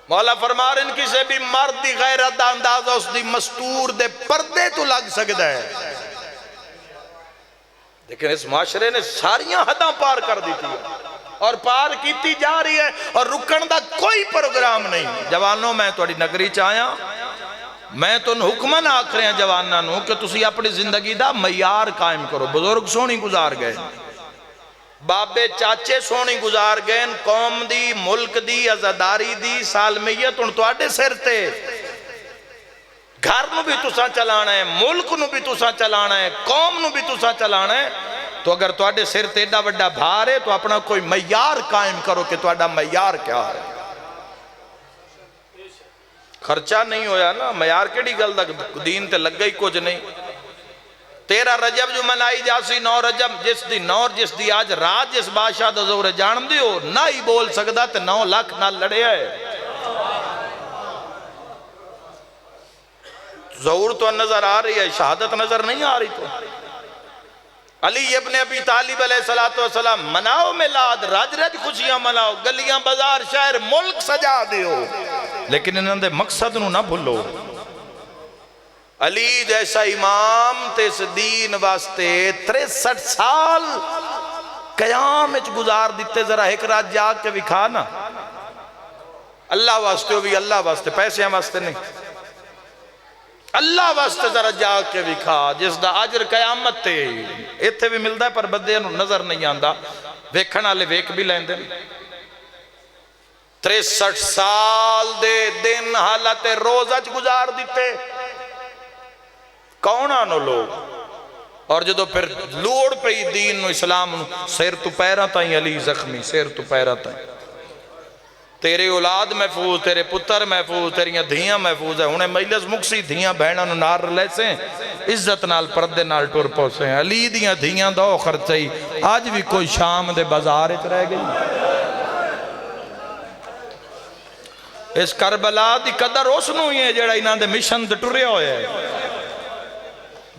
मौला फरमा रहे किसी भी मर्द की गैरत का अंदाजा उसकी मस्तूर दे पर्दे तो लग सकता है, लेकिन इस माशरे ने सारिया हदां पार कर दी थी और पार की जा रही है और रुकन का कोई प्रोग्राम नहीं। जवानों मैं तुहाडी नगरी च आया, मैं तुहानू हुक्मन आख रहा जवानों नू कि तुसी अपनी जिंदगी का मयार कायम करो। बुजुर्ग सोहनी गुजार गए, बाबे चाचे सोहनी गुजार गए, कौम दी मुल्क दी आजादारी दी सालमियत हुण तुहाडे सिर ते। घर नू भी तुसा चलाना है, मुल्क नू भी तुसा चलाना है, कौम नू भी तुसा चलाना है। तो अगर तुहाडे सिर ते एडा वड्डा भार है तो अपना कोई मयार कायम करो कि तुहाडा मयार क्या है। खर्चा नहीं होया ना, मयार केड़ी गल दा दीन ते लगा ही कुछ नहीं। 13 रजब जो मनाई जासी 9 रजब जिस दी 9 जिस दी आज रात जिस बादशाह दा जोर जान दियो ना ही बोल सकदा ते 9 लाख नाल लड़िया है। जोर तो नजर आ रही है, शहादत नजर नहीं आ रही। तो अली इब्न अबी तालिब अलैहिस्सलातु वस्सलाम मनाओ मिलाद, रज रज खुशियां मनाओ, गलियां बाजार शहर मुल्क सजा दियो, लेकिन इन्हां दे मकसद नू ना भूलो। अली जैसा इमाम ते इस दीन वास्ते 63 साल कयाम विच गुजार दिते। जरा एक रात जाग के विखा ना, अल्लाह वास्ते, वो भी अल्लाह वास्ते, पैसे वास्ते नहीं, अल्लाह वास्ते जरा जाग के विखा जिसदा अजर कयामत ते इत्थे भी मिलता है पर बंदे नूं नजर नहीं आता। वेखण वाले वेख भी लैंदे। 63 साल दे दिन हालत रोजा च गुजार दिते। कौन आनो लोग, और जो फिर लोड़ पई दीन नूं इस्लाम नूं सिर तो पैरां ताईं अली जख्मी, सिर तो पैरां ताईं। तेरे औलाद महफूज, तेरे पुत्र महफूज, तेरियां धियां महफूज है। हुणे मजलिस मुक्सी धियां बहनां नूं नाल रलैसे इज्जत नाल पर्दे नाल टुर पौसे। अली दियां धियां दा खर्चा ही अज भी कोई शाम दे बाजार च रह गई। इस करबला दी कदर उसनूं ही है जिहड़ा इन्हां दे मिशन ते टुरिया होया है।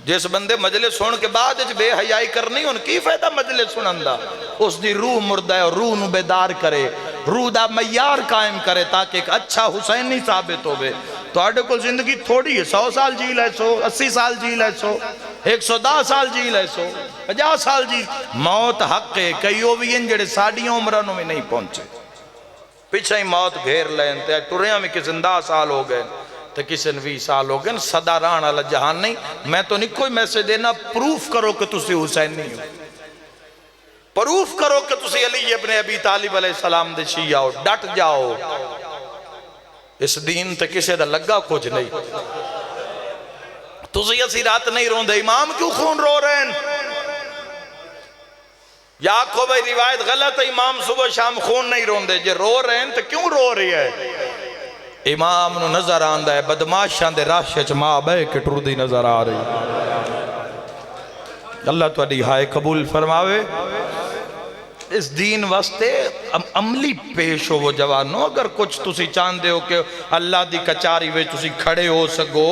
जिस बंदे मजलिस सुन के बाद बेहयाई करनी, हुण की फायदा मजलिस सुनन दा। उसकी रूह मुर्दा है और रूह नूं बेदार करे, रूह दा मयार कायम करे ताकि एक अच्छा हुसैनी साबित होवे। तुहाडे कोल जिंदगी थोड़ी है, 100 साल जी लैसो, 80 साल जी लैसो, 110 साल जी लैसो, 50 साल जी। मौत हक है, कई वो भी हैं जिहड़े साडियां उम्रां नूं भी नहीं पहुंचे, पिछे ही मौत घेर लैन ते टुरिया भी किसी 10 साल हो गए तो किसी ने 20 साल हो गए। सदा रहने वाला जहान नहीं। मैं तो नहीं कोई मैसेज देना, प्रूफ करो कि तुसी हुसैनी हो, प्रूफ करो कि तुसी अली इब्न अबी तालिब अलैहिस्सलाम दे शिया हो, डट जाओ। इस दीन ते किसी दा लगा कुछ नहीं। तुसी असी रात नहीं रोंदे, इमाम क्यों खून रो रहे हैं? या आखो भाई रिवायत गलत है, इमाम सुबह शाम खून नहीं रोंदे। जे रो रहे हैं तो क्यों रो रही है? इमाम नूं नजर आंदा है बदमाशां दे रश च मां बह के टुरदी नजर आ रही। अल्लाह तुहाडी हाय कबूल फरमावे। इस दीन वास्ते अमली पेश हो जवानों। अगर कुछ तुसी चाहते हो कि अल्लाह दी कचारी में तुसी खड़े हो सको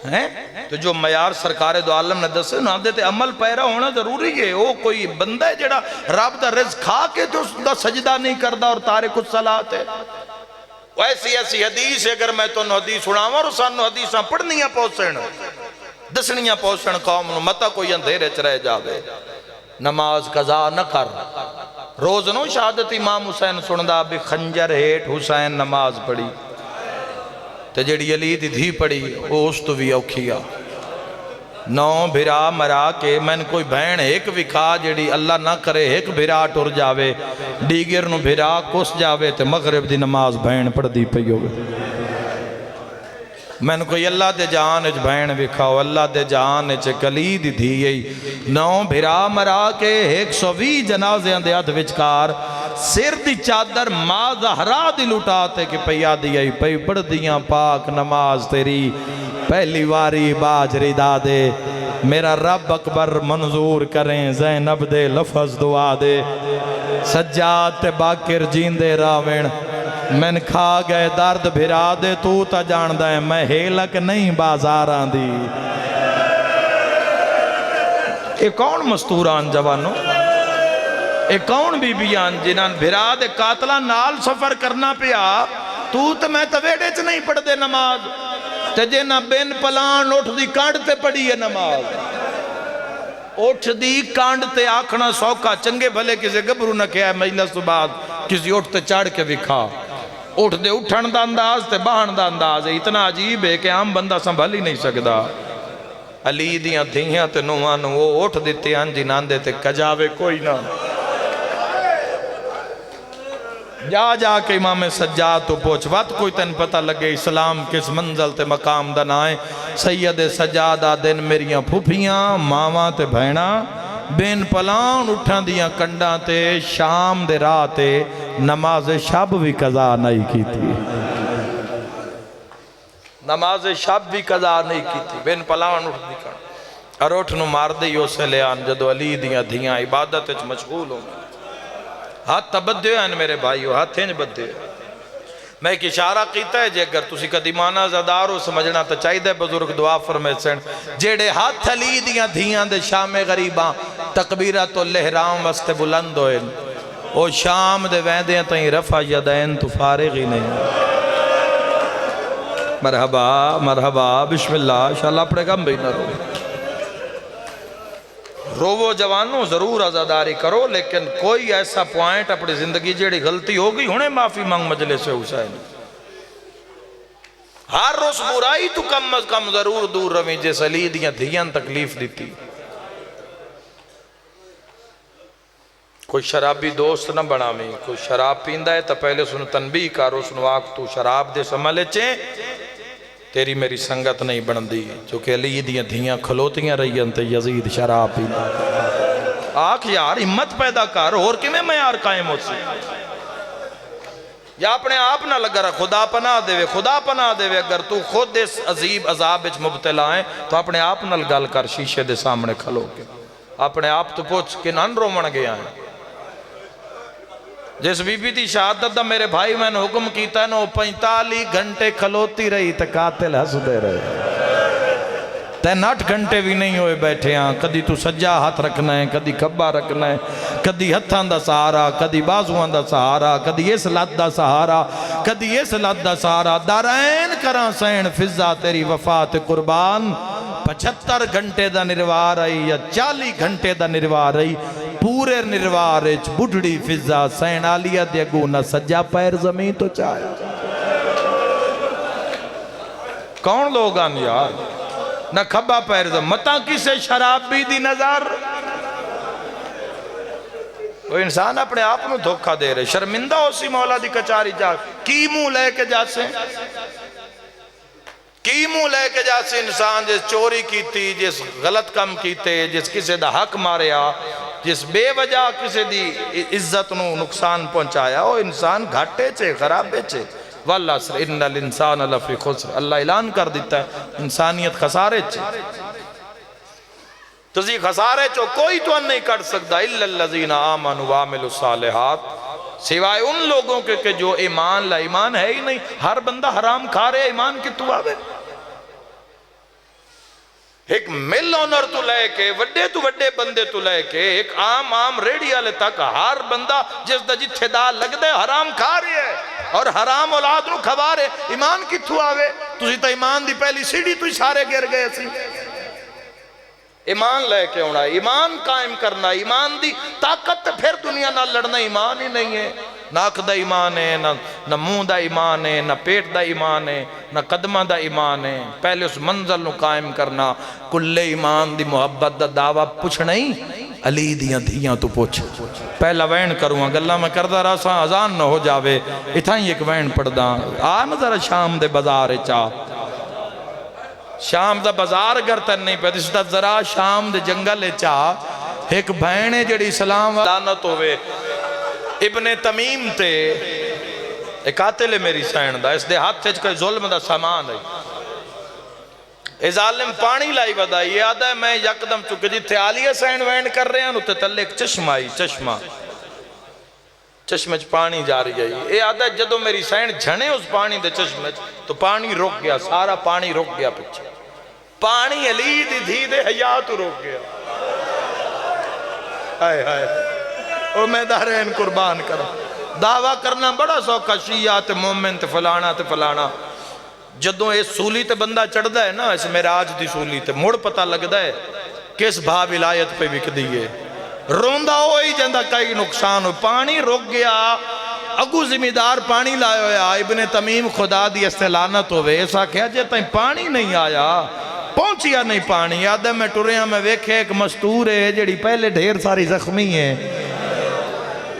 हैं तो जो मयार सरकार दो आलम ने दसे ना दे अमल पैरा होना जरूरी है। वो कोई बंदा है जड़ा रब दा रिज़्क़ खा के तो उसका सजदा नहीं करता और तारे कुछ सलात है। ऐसी ऐसी हदीस अगर मैं तुहानू हदीस सुनावां और सानू हदीसां पढ़नियां पौसण दसनियां पहुंचण कौम नूं, मता कोई अंधेरे च रह जावे। नमाज कज़ा न कर। रोज नो शहादत इमाम हुसैन सुनदा भी खंजर हेठ हुसैन नमाज पढ़ी, ते जेड़ी अली दी धी पढ़ी वो उस तो भी औखी आ। 9 भिरा मरा के मैंने कोई भैन एक विखा जेड़ी अल्लाह ना करे एक भिरा टुर जावे, डीगर नूं भिरा कुस जावे ते मगरिब दी नमाज भैन पढ़दी पई होवे। मैंने कोई अल्लाह दे जान च भैन विखाओ, अल्लाह दे जान च कली दी धी। 9 भिरा मरा के 120 जनाजियां दे हथ विचकार सिर दी चादर मां ज़हरा दी लुटा ते कि पई दी आई पई पढ़दियां पाक नमाज तेरी पहली वारी बाजरी दा दे। मेरा रब अकबर मंजूर करें ज़ैनब दे लफज दुआ दे। सज्जाद ते बाकिर जींदे रावण मैन खा गए दर्द भिरा दे, तू ता जानदा है मैं हेलक नहीं बाजारां दी। ये कौन मस्तूरान जवानों, ये कौन बीबियां जिन्हां भिरा दे कातला नाल सफर करना पिया। तू तो मैं तो वेड़े च नहीं पढ़दे नमाज, ते जे ना बिन पलान उठ दी कांड ते पढ़ी है नमाज। उठ दी कांड ते आखना सौखा, चंगे भले किसी गभरू न कहा मजलिस तो बाद किसी उठ ते चढ़ के विखा। उठ दे उठन दा अंदाज ते बहन दा अंदाज है इतना अजीब है कि आम बंदा संभाल ही नहीं सकता। अली दियां धीयां ते नूहां नूं वो उठ दिते हैं जिन्हां ते कजावे कोई ना। जा जाके इमाम सज्जाद तो पूछ वत कोई तेन पता लगे इस्लाम किस मंजिल ते मकाम दा ना है। सैयद सज्जाद आदिन मेरियां फुफियां मावां ते भैणा बेन पलान उठां दियां कंडां ते शाम दे राह ते नमाज शब भी कज़ा नहीं की थी। नमाज शब भी कज़ा नहीं की थी, बेन पलान उठ दी कंड और उठ नूं मार दी उस ले आन जदों अली दियां धियां इबादत विच मशगूल हो। हाथ बद्धे हैं मेरे भाईओ, हाथ इंज बद्धे। मैं एक इशारा किया है, जे अगर तुसी कदी माना ज़दार हो समझना तो चाहिए। बुजुर्ग दुआ फरमाए सन जेड़े हाथ अली दियां धियां दे शामे गरीबां तकबीरा तो लहराम वास्ते बुलंद होए, ओ शाम दे वैंदे तई रफा यदैन तू फारिग ही नहीं। मरहबा मरहबा बिस्मिल्लाह इंशाअल्लाह अपने कम भी ना रो। रोवो जवानों जरूर आज़ादारी करो, लेकिन कोई ऐसा पॉइंट अपनी जिंदगी जेड़ी गलती होगी हुणे माफी मांग मजलिस हुसैन। हर रोज बुराई तू कम अज कम जरूर दूर रवी जिस अली दियां धियां तकलीफ दी। कोई शराबी दोस्त न बनावी, कोई शराब पींदा है तो पहले उसने तनबीह कर, उसने आख तू शराब दे समले चे तेरी मेरी संगत नहीं बनती। क्योंकि अली दियां धियां खलोतियां रही ते यजीद शराब पींदा। आख यार हिम्मत पैदा कर, और किवें मैं यार कायम हो सी या अपने आप ना लगा रहा। खुदा पनाह देवे, खुदा पनाह देवे। अगर तू खुद इस अजीब अजाब विच मुबतला है तो अपने आप नाल गल कर, शीशे दे सामने खलो के अपने आप तो पूछ कि नन रोवण गया है। जिस बीबी की शहादत दा मेरे भाई मैंने हुक्म किया ना 45 घंटे खलोती रही तो कातिल हसदे रहे। 3-8 घंटे भी नहीं होए बैठे हाँ। कदी तू सज्जा हाथ रखना है, कदी खब्बा रखना है, कदी हथां दा सहारा, कदी बाजुआं दा सहारा, कदी इस लत दा सहारा, कदी इस लत दा सहारा। दारैन करा सैन फिजा तेरी वफा ते कुर्बान। 75 घंटे दा निर्वाह रही या 40 घंटे दा निर्वाह रही। पूरे निर्वाह बुढ़ड़ी फिजा सैन आलिया दे अगू ना सज्जा पैर जमीन तो चाहे। कौन लोग आन यार ना खब्बा पैर मता किसे शराबी दी नजर। वो इंसान अपने आप को धोखा दे रहे। शर्मिंदा हो सी मौला दी कचारी जा की मुंह लेके जासे, की मुंह लेके जासे इंसान जिस चोरी की, जिस गलत कम कीते, जिस किसी दा हक मारिया, जिस बेवजह किसी दी इज्जत नू नुकसान पहुंचाया, वो इंसान घाटे चे खराबे चे। वल अस्र इन्नल इंसान लफी खुस्र। अल्लाह ऐलान कर दिता है इंसानियत खसारे चे। तुसी खसारे चो कोई तो नहीं कर सकता इल्लल्लज़ीना आमनु व अमिलुस सालिहात, सिवाय उन लोगों के जो ईमान ला। ईमान है ही नहीं। हर बंदा हराम खा रहे, ईमान कितू आवे। एक मिल ओनर तो लैके वड्डे तो वड्डे बंदे तो लैके एक आम रेड़ी वाले तक हर बंदा जिसदा जिथे दा लगदा है हराम खा रहे है और हराम औलाद नू खवा रहे। ईमान किथों आवे? तुसी तो ईमान दी पहली सीढ़ी तो ही सारे गिर गए सी। ईमान लैके आना, ईमान कायम करना, ईमान दी ताकत फिर दुनिया नाल लड़ना ईमान ही नहीं है। नाक दा ईमान है, ना मुंह दा ईमान है, ना पेट दा ईमान है, ना कदमा दा ईमान है। पहले उस मंजिल नू कायम करना। कुल्ले ईमान दी मुहब्बत दा दावा पुछना ही अली दियां धियां तू पुछ। पहला वैन करूँगा, गल्ला मैं करदा रहा सा, अजान ना हो जावे, इथा ही एक वैन पढ़दा। आ ना जरा शाम दे बाजार चा, शाम दा बाजार अगर तन नहीं पे दिसदा, जरा शाम दे जंगल चा एक भैन है जड़ी सलाम लानत होवे इब्ने तमीम ते, एक कातिल है मेरी सैन दा, इसदे हाथ च कोई जुल्म दा सामान है। ए जालिम पानी लाई वदाई, ये आदा है मैं यकदम चुके जिथे आलिया सैन वैन कर रहे हैं उत्ते तले एक चश्मा आई, चश्मा चश्मे च पानी जा रही है। ये आदा जदों मेरी सैन झने उस पानी दे चश्मे च तो पानी रुक गया, सारा पानी रुक गया पिछे। पानी अली दी धी दे हया तो रुक गया। हाय हाय ओ मैं दारैन कुर्बान करा। दावा करना बड़ा सौखा, शिया ते मोमिन ते फलाना ते फलाना। जदों इस सूली ते बंदा चढ़दा है ना, इस मेराज दी सूली ते, मुड़ पता लगदा है किस भा विलायत पे विकदी है। रोंदा हो ही जांदा, कई नुकसान हो। पानी रुक गया, अगू जिम्मेदार पानी लाया होया, इब्ने तमीम खुदा दी लानत होवे, ऐसा क्या जे तई पानी नहीं आया, पहुंचिया नहीं पानी। याद है मैं टुरिया, मैं वेखे एक मस्तूर है जड़ी पहले ढेर सारी जख्मी है।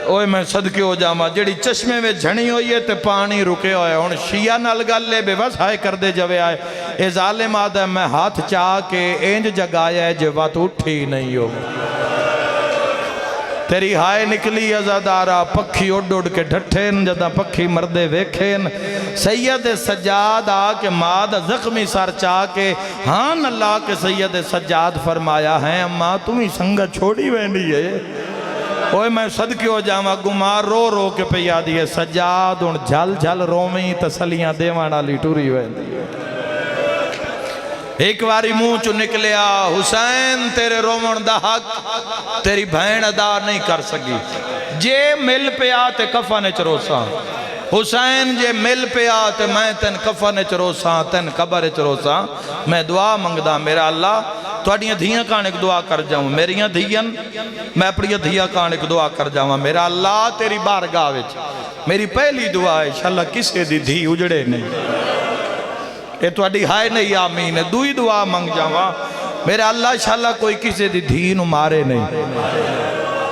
ओए मैं सदके हो जावा, जड़ी चश्मे में झणी हुई है ते पानी रुके होया। हुण शिया नाल गल है, बेबस हाय कर दे जवे आए। ए जालिम आदा मैं हाथ चा के इंज जगाया जे वत उठी नहीं हो। तेरी हाय निकली अजादारा, पक्षी उड़ उड़ के ढठेन, जदा पक्षी मरदे वेखेन। सैयद सज्जाद आके माँ दा जख्मी सर चा के हाँ अल्लाह के सैयद सज्जाद फरमाया है, अम्मा तुम ही संगत छोड़ी वेंदी है। ओए मैं सदके हो जावा, गुमार रो रो के पिया दिए सज्जाद हुण झल झल रोवी तसलियां देवण वाली टुरी वेंदी है। एक बारी मुंह चो निकलिया, हुसैन तेरे रोवण दा हक तेरी भैन अदा नहीं कर सकी। जे मिल पिया ते कफन च रोसा, हुसैन जे मिल पिया ते मैं तेन कफन च रोसा, तेन कबर च रोसा। मैं दुआ मंगदा, मेरा अल्लाह तुहाडियां धियां कान एक दुआ कर जाऊं, मेरियां धियन मैं अपनी धिया कान एक दुआ कर जावा। मेरा अल्लाह तेरी बारगाह विच मेरी पहली दुआ है, इंशाअल्लाह किसे दी धी उजड़े नहीं, ये तुहाडी हाय नहीं आमीन है। दूई दुआ मंग जावा, मेरा अल्लाह इंशाअल्लाह कोई किसी दी धी नू मारे नहीं।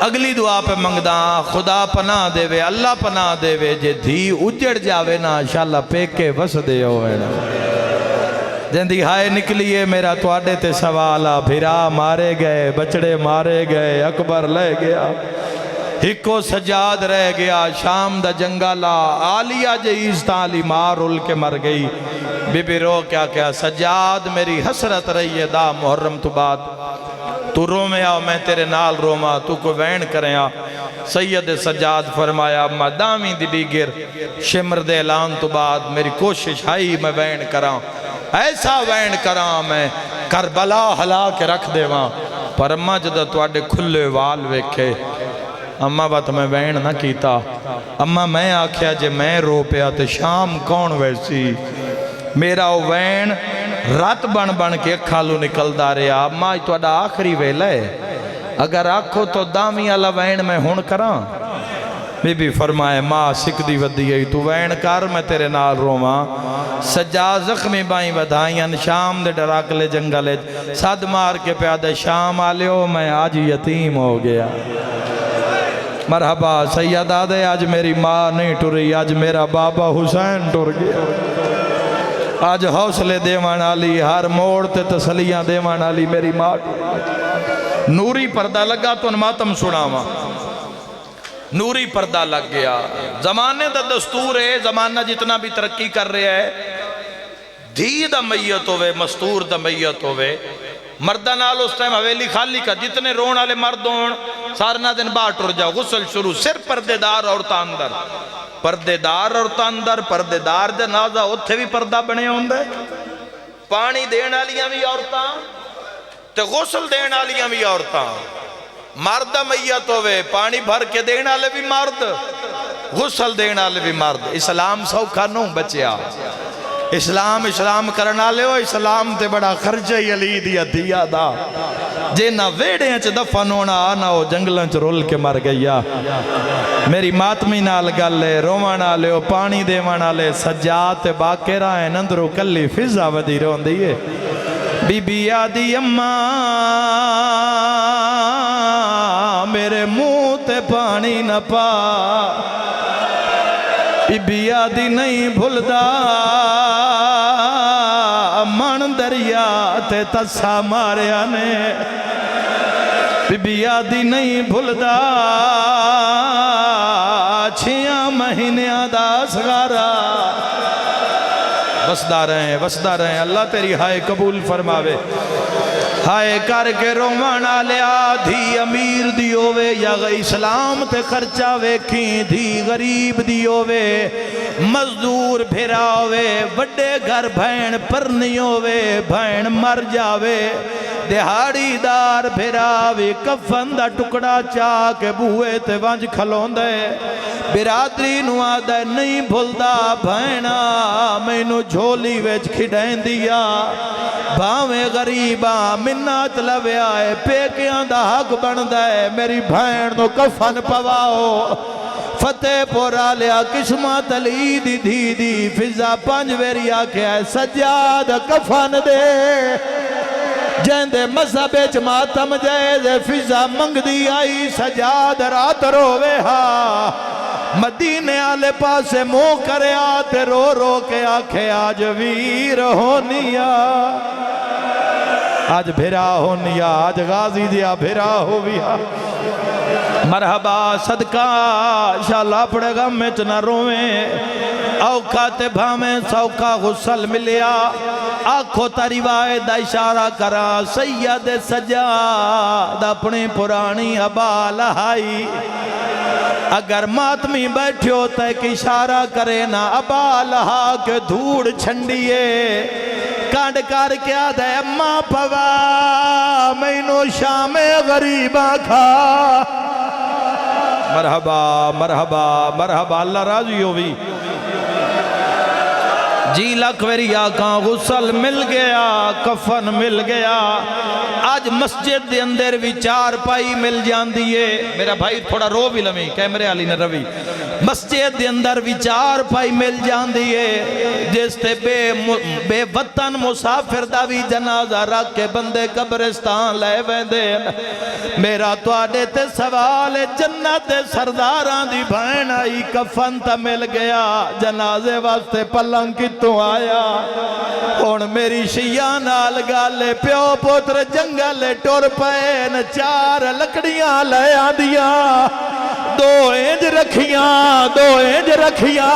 अगली दुआ पे मंगदा, खुदा पनाह देवे, अल्लाह पनाह देवे, जे धी उजड़ जावे ना इंशाअल्लाह पेके वसदे होवे ना। जिंदी हाय निकली है, मेरा तुहाडे ते सवाल आ, भिरा मारे गए, बचड़े मारे गए, अकबर ले गया, हिको सजाद रह गया। शाम दा जंगल आ, आलिया जे इज़्ताली मार उल के मर गई। बीबी रो क्या क्या, सजाद मेरी हसरत रही है दा मुहर्रम तो बाद, तू रोवे आ मैं तेरे नाल रोवा, तू को वैन करे आ। सैयद सजाद फरमाया, मदामी दी डीगिर शिमर दे ऐलान तो बाद मेरी कोशिश आई मैं वैन करा, ऐसा वैन करा मैं करबला हला के रख देवा। पर अम्मा जद तुहाडे खुले वाल वेखे, अम्मा बात मैं वैन ना कीता। अम्मा मैं आख्या जे मैं रो पिया तो शाम कौन वैसी, मेरा वो वैन रात बन बन के अखालू निकलता रहा। अम्मा तुहाडा आखिरी वेला है, अगर आखो तो दामी वाला वैन मैं हुण करा। बीबी फरमाए, माँ सिकदी वधी आई, तू वैन कर मैं तेरे नाल रोवा। सज्जा जख्मी बाई वधाइयन, शाम दे डराकले जंगल सद मार के प्यादे, शाम आलियो मैं आज यतीम हो गया। मरहबा सैयदा दे, आज मेरी माँ नहीं टुरी, आज मेरा बाबा हुसैन टुर गया। आज हौसले देवन वाली, हर मोड़ ते तसलियां देवन वाली मेरी माँ। नूरी पर्दा लगा तो मातम सुनावा, नूरी पर्दा लग गया। जमाने का दस्तूर है, जमाना जितना भी तरक्की कर रहा है, धी दा मैयत होवे, मस्तूर दा मैयत होवे, मर्दा नाल उस टाइम हवेली खाली का, जितने रोन वाले मर्द होन सारा दिन बाहर टुर जाओ, गुसल शुरू। सिर्फ पर्देदार औरतां अंदर, पर्देदार औरतां अंदर, पर्देदार जनाजा उत्थे भी पर्दा बने होंदा। पानी देने वालियां भी औरतां ते गुसल देने वालियां भी औरतां। मर्द मैयत होवे, पानी भर के देने वाले भी मर्द, गुसल देने वाले भी मर्द। इस्लाम सौखा नूं बचिया, इस्लाम इस्लाम करने वाले हो, इस्लाम ते बड़ा खर्चा ही अली दी हदिया दा। जे ना वेड़े च दफन होना ना हो जंगलों च रुल के मर गया। मेरी मातमी नाल गल है, रोवन वाले हो, पानी देवन वाले सज्जाद बाकेरा है, अंदरों कली फिजा वधी रोंदी है। बीबी आदि अम्मा मेरे मुंह ते पानी न पा, बीबी आदि नहीं भुलदा मन दरिया ते तस्सा मारिया ने, बीबी आदि नहीं भुलदा 6 महीनिया दा सगारा। वसदा रहे अल्लाह तेरी हाय कबूल फरमावे। हाय करके रोवन आलिया धी अमीर दी होवे या इस्लाम ते खर्चा वेखी, धी गरीब दी होवे, मजदूर फिरा होवे, वड्डे घर भैन परनी होवे, भैन मर जावे, दिहाड़ीदार फिरावे, कफन दा टुकड़ा चा के बूहे ते वंज खलोंदे, बिरादरी नू आदा नहीं भुलदा भैना मैनू झोली विच खिडांदिया, भावे गरीबा मिन्नत लव्या है, पेकियां दा हक बनदा है, मेरी भैन नू कफन पवाओ। फतेहपुर आलिया किस्मत अली दी धी दी फिजा 5 वेरी आख्या सज्जाद कफन दे, जेंदे मज़हब च मातम जायज़ फिजा मंगदी आई, सजाद रात रोवे हा, मदीने आले पासे मुंह करया ते रो रो के आखे आज वीर होनिया, आज भिरा होनिया, आज गाजी दिया भिरा हो बिया। मरहबा सदका शाला पड़ेगा में च न रोवे, औखा ते भावे सौखा गुसल मिलिया, आखो तारी वाए दा इशारा करा, सैयद सज्जाद अपनी पुरानी हबा लहाई, अगर मातमी बैठो तो एक इशारा करे ना, अबा लहा के धूड़ छंडिए, कांड कर क्या दे अम्मा पवा मैनू शामे गरीबा खा। मरहबा मरहबा मरहबा अल्लाह राजी होवी। जी लख वेरी आका गुसल मिल गया, कफन मिल गया, आज मस्जिद दे अंदर भी 4 पाई मिल जाती है। मेरा भाई थोड़ा रो भी लवी, कैमरे वाली ने रवि, मस्जिद दे अंदर भी 4 पाई मिल जाती है, जिसते बेवतन मुसाफिर दा भी जनाजा रख के बंदे कब्रिस्तान ले वेंदे। मेरा तुहाडे ते सवाल है, जन्नत दे सरदारां दी भैन आई, कफन ता मिल गया, जनाजे वास्ते पलंग कितों आया। हुण मेरी शिया नाल गल, प्यो पुत्र जंगल टुर पे, 4 लकड़ियां ले आंदिया, 2 इंज रखियां, 2 इंज रखिया,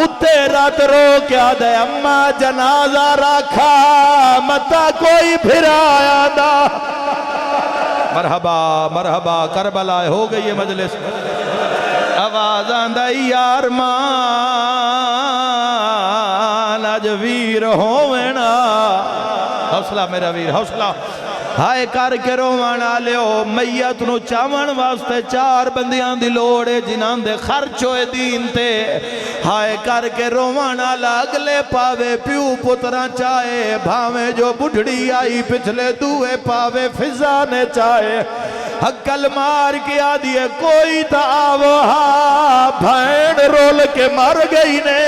उत्ते रात रो क्या दे अम्मा जनाजा रखा, मता कोई फिरा आंदा। मरहबा मरहबा करबला हो गई है मजलिस, आवाज आंदा यार मान अज वीर होवेना, हौसला मेरा वीर हौसला। हाय करके रोवन आलियो, मैयत नू चावन वास्ते 4 बंदियां दी लोड़ है, जिन्हां दे खर्च होए दीन ते। हाय करके रोवन आला अगले पावे प्यू पुत्रा चाहे, भावे जो बुढ़ड़ी आई पिछले दूए पावे फिजा ने चाहे, हक्कल मार के आदि है कोई तो आवो, भैन रोल के मर गई ने,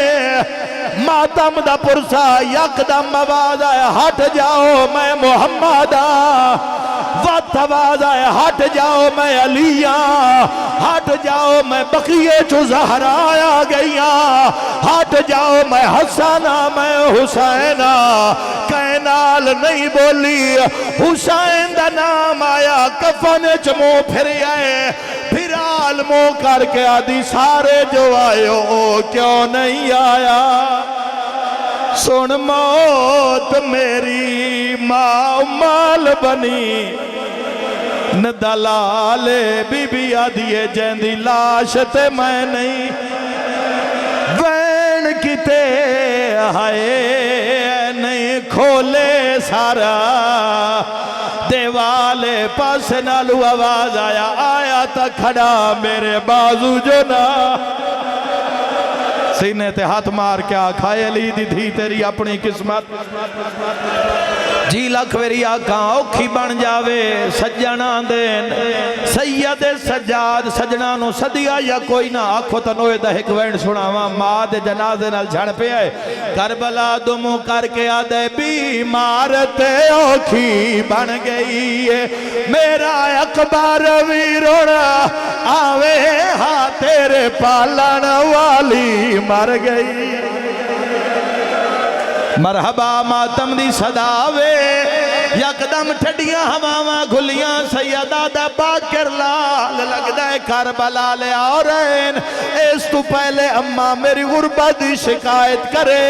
मातम दा पुरसा यकदम आवाज आया हट जाओ मैं मोहम्मद, वत आवाज आया हट जाओ मैं अलिया, हट जाओ मैं बकिए चो ज़हरा आ गईया, हट जाओ मैं हसना मैं हुसैना, कैनाल नहीं बोली हुसैन दा नाम आया, कफन च मुंह फिर आए, फिराल मुंह करके आदि सारे जो आयो क्यों नहीं आया। सुन मौत मेरी माँ माल बनी, न दलाले बीबी आदिए जैंदी लाश ते मैं नहीं, वैन किते हाय नहीं खोले सारा, देवाले पास नालू आवाज आया, आया तो खड़ा मेरे बाजू जो ना, सीने ते हाथ मार के आखाए अली दी धी तेरी अपनी किस्मत जी लख वेरी आखा औखी बन जावे सज्जना देन सैयद सज्जाद सजना नु सदिया या कोई ना आखो तनोए दा एक वैन सुनावा मां दे जनाजे नाल झड़ पे करबला दुम करके आदे बीमार ते औखी बन गई है मेरा अकबर भी रोना आवे हा तेरे पालन वाली मर गई मरहबा मातम दी सदावे यकदम ठडियां हवावां खुलियां सैयदा दा बाकर लाल लगदा है करबला ले और इस तू पहले अम्मा मेरी गुरबत दी शिकायत करे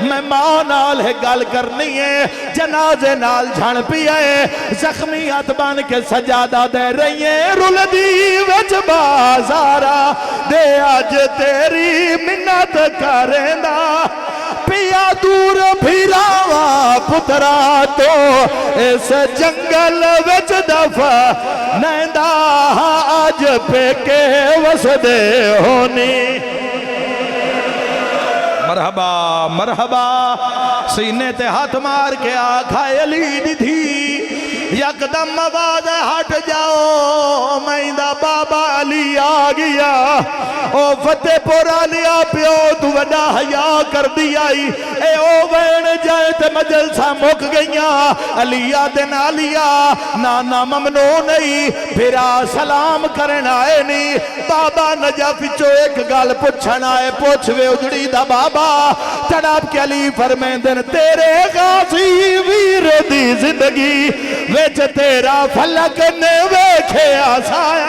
मैं मां नाल है गल करनी है जनाजे नाल झण पिया जख्मी हथ बन के सजादा दे रही है रुलदी विच बाजारा दे अज तेरी मिन्नत करेंदा पिया दूर फिरावा पुत्रा तो इस जंगल विच दफा नैंदा अज पेके वसदे होनी मरहबा मरहबा सीने ते हाथ मार के आखाए अली दी थी यकदम आवाज हट जाओ मैंदा बाबा अली आ गया ओ फतेहपुर लिया प्यो तू वड्डा हया कर दी आई ए ओ वैन जाए ते मजलसा मुक गईया अलिया दे नालिया नाना ममनू नहीं फिरा सलाम करन आए नहीं बाबा नजफ चो एक गल पुछण आए पुछ वे उजड़ी दा बाबा तड़प के अली फरमेंदन तेरे गाजी वीर दी जिंदगी विच तेरा फलक ने वेख्या साया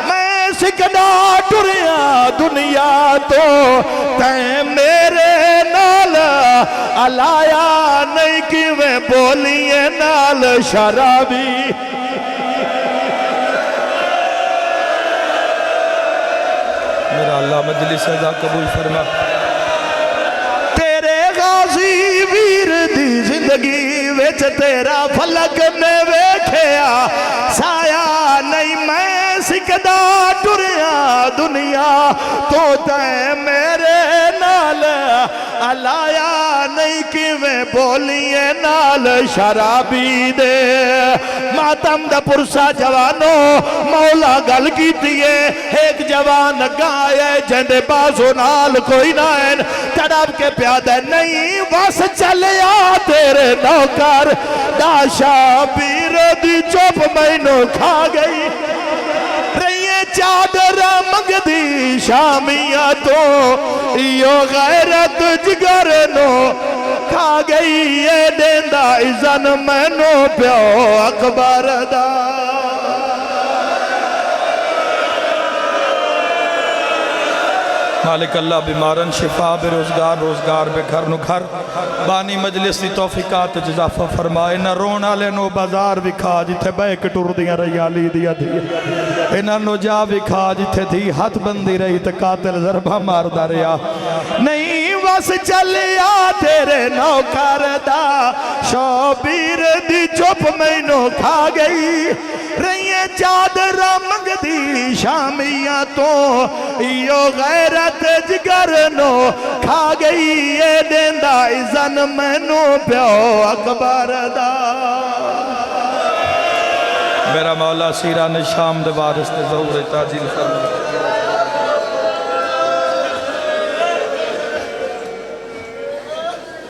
मैं सिकदा टुरिया दुनिया तो तैं मेरे नाल अलाया नहीं किवें बोलिए नाल शराबी मेरा अल्लाह मजलिस सजा कबूल फरमा तेरे गाजी वीर दी जिंदगी विच तेरा फलक ने वेख्या साया नहीं मैं सिकदा टुरिया दुनिया तो तैं मेरे नाल अलाया नहीं किवें बोलिए नाल शराबी दे मातम दा पुरसा जवानो मौला गल कीती है एक जवान गाया जंदे बाजो नाल कोई ना है तड़प के प्यादा नहीं बस चलिया तेरे नौकर दाशा पीर दी चुप मैनू खा गई रही चादर मंगदी शामिया तो यो गैरत जिगर नो खा गई ये देंदा इज़न मैनू प्यो अकबर दा मालिक अल्लाह बीमारन शिफा बेरोजगार रोजगार बेघर नु घर बानी मजलिस की तौफीकात इजाफा फरमाए न रोन वाले नो बाजार विखा जिथे बह के टुरदियां रही अली दिया धी इन्हां नो जा विखा जिथे थी हाथ बंदी रही ते कातिल जरबा मारदा रहा नहीं बस चलिया तेरे नौकर दा शौबीर दी चुप मैनू खा गई रही चादर मंगदी शामिया तो यो गैरत जिगर नो खा गई ये देंदा इज़न मैनू प्यो अकबर दा मेरा मौला सीरा ने शाम दे वारिस ते ज़हूर ताजील फरमा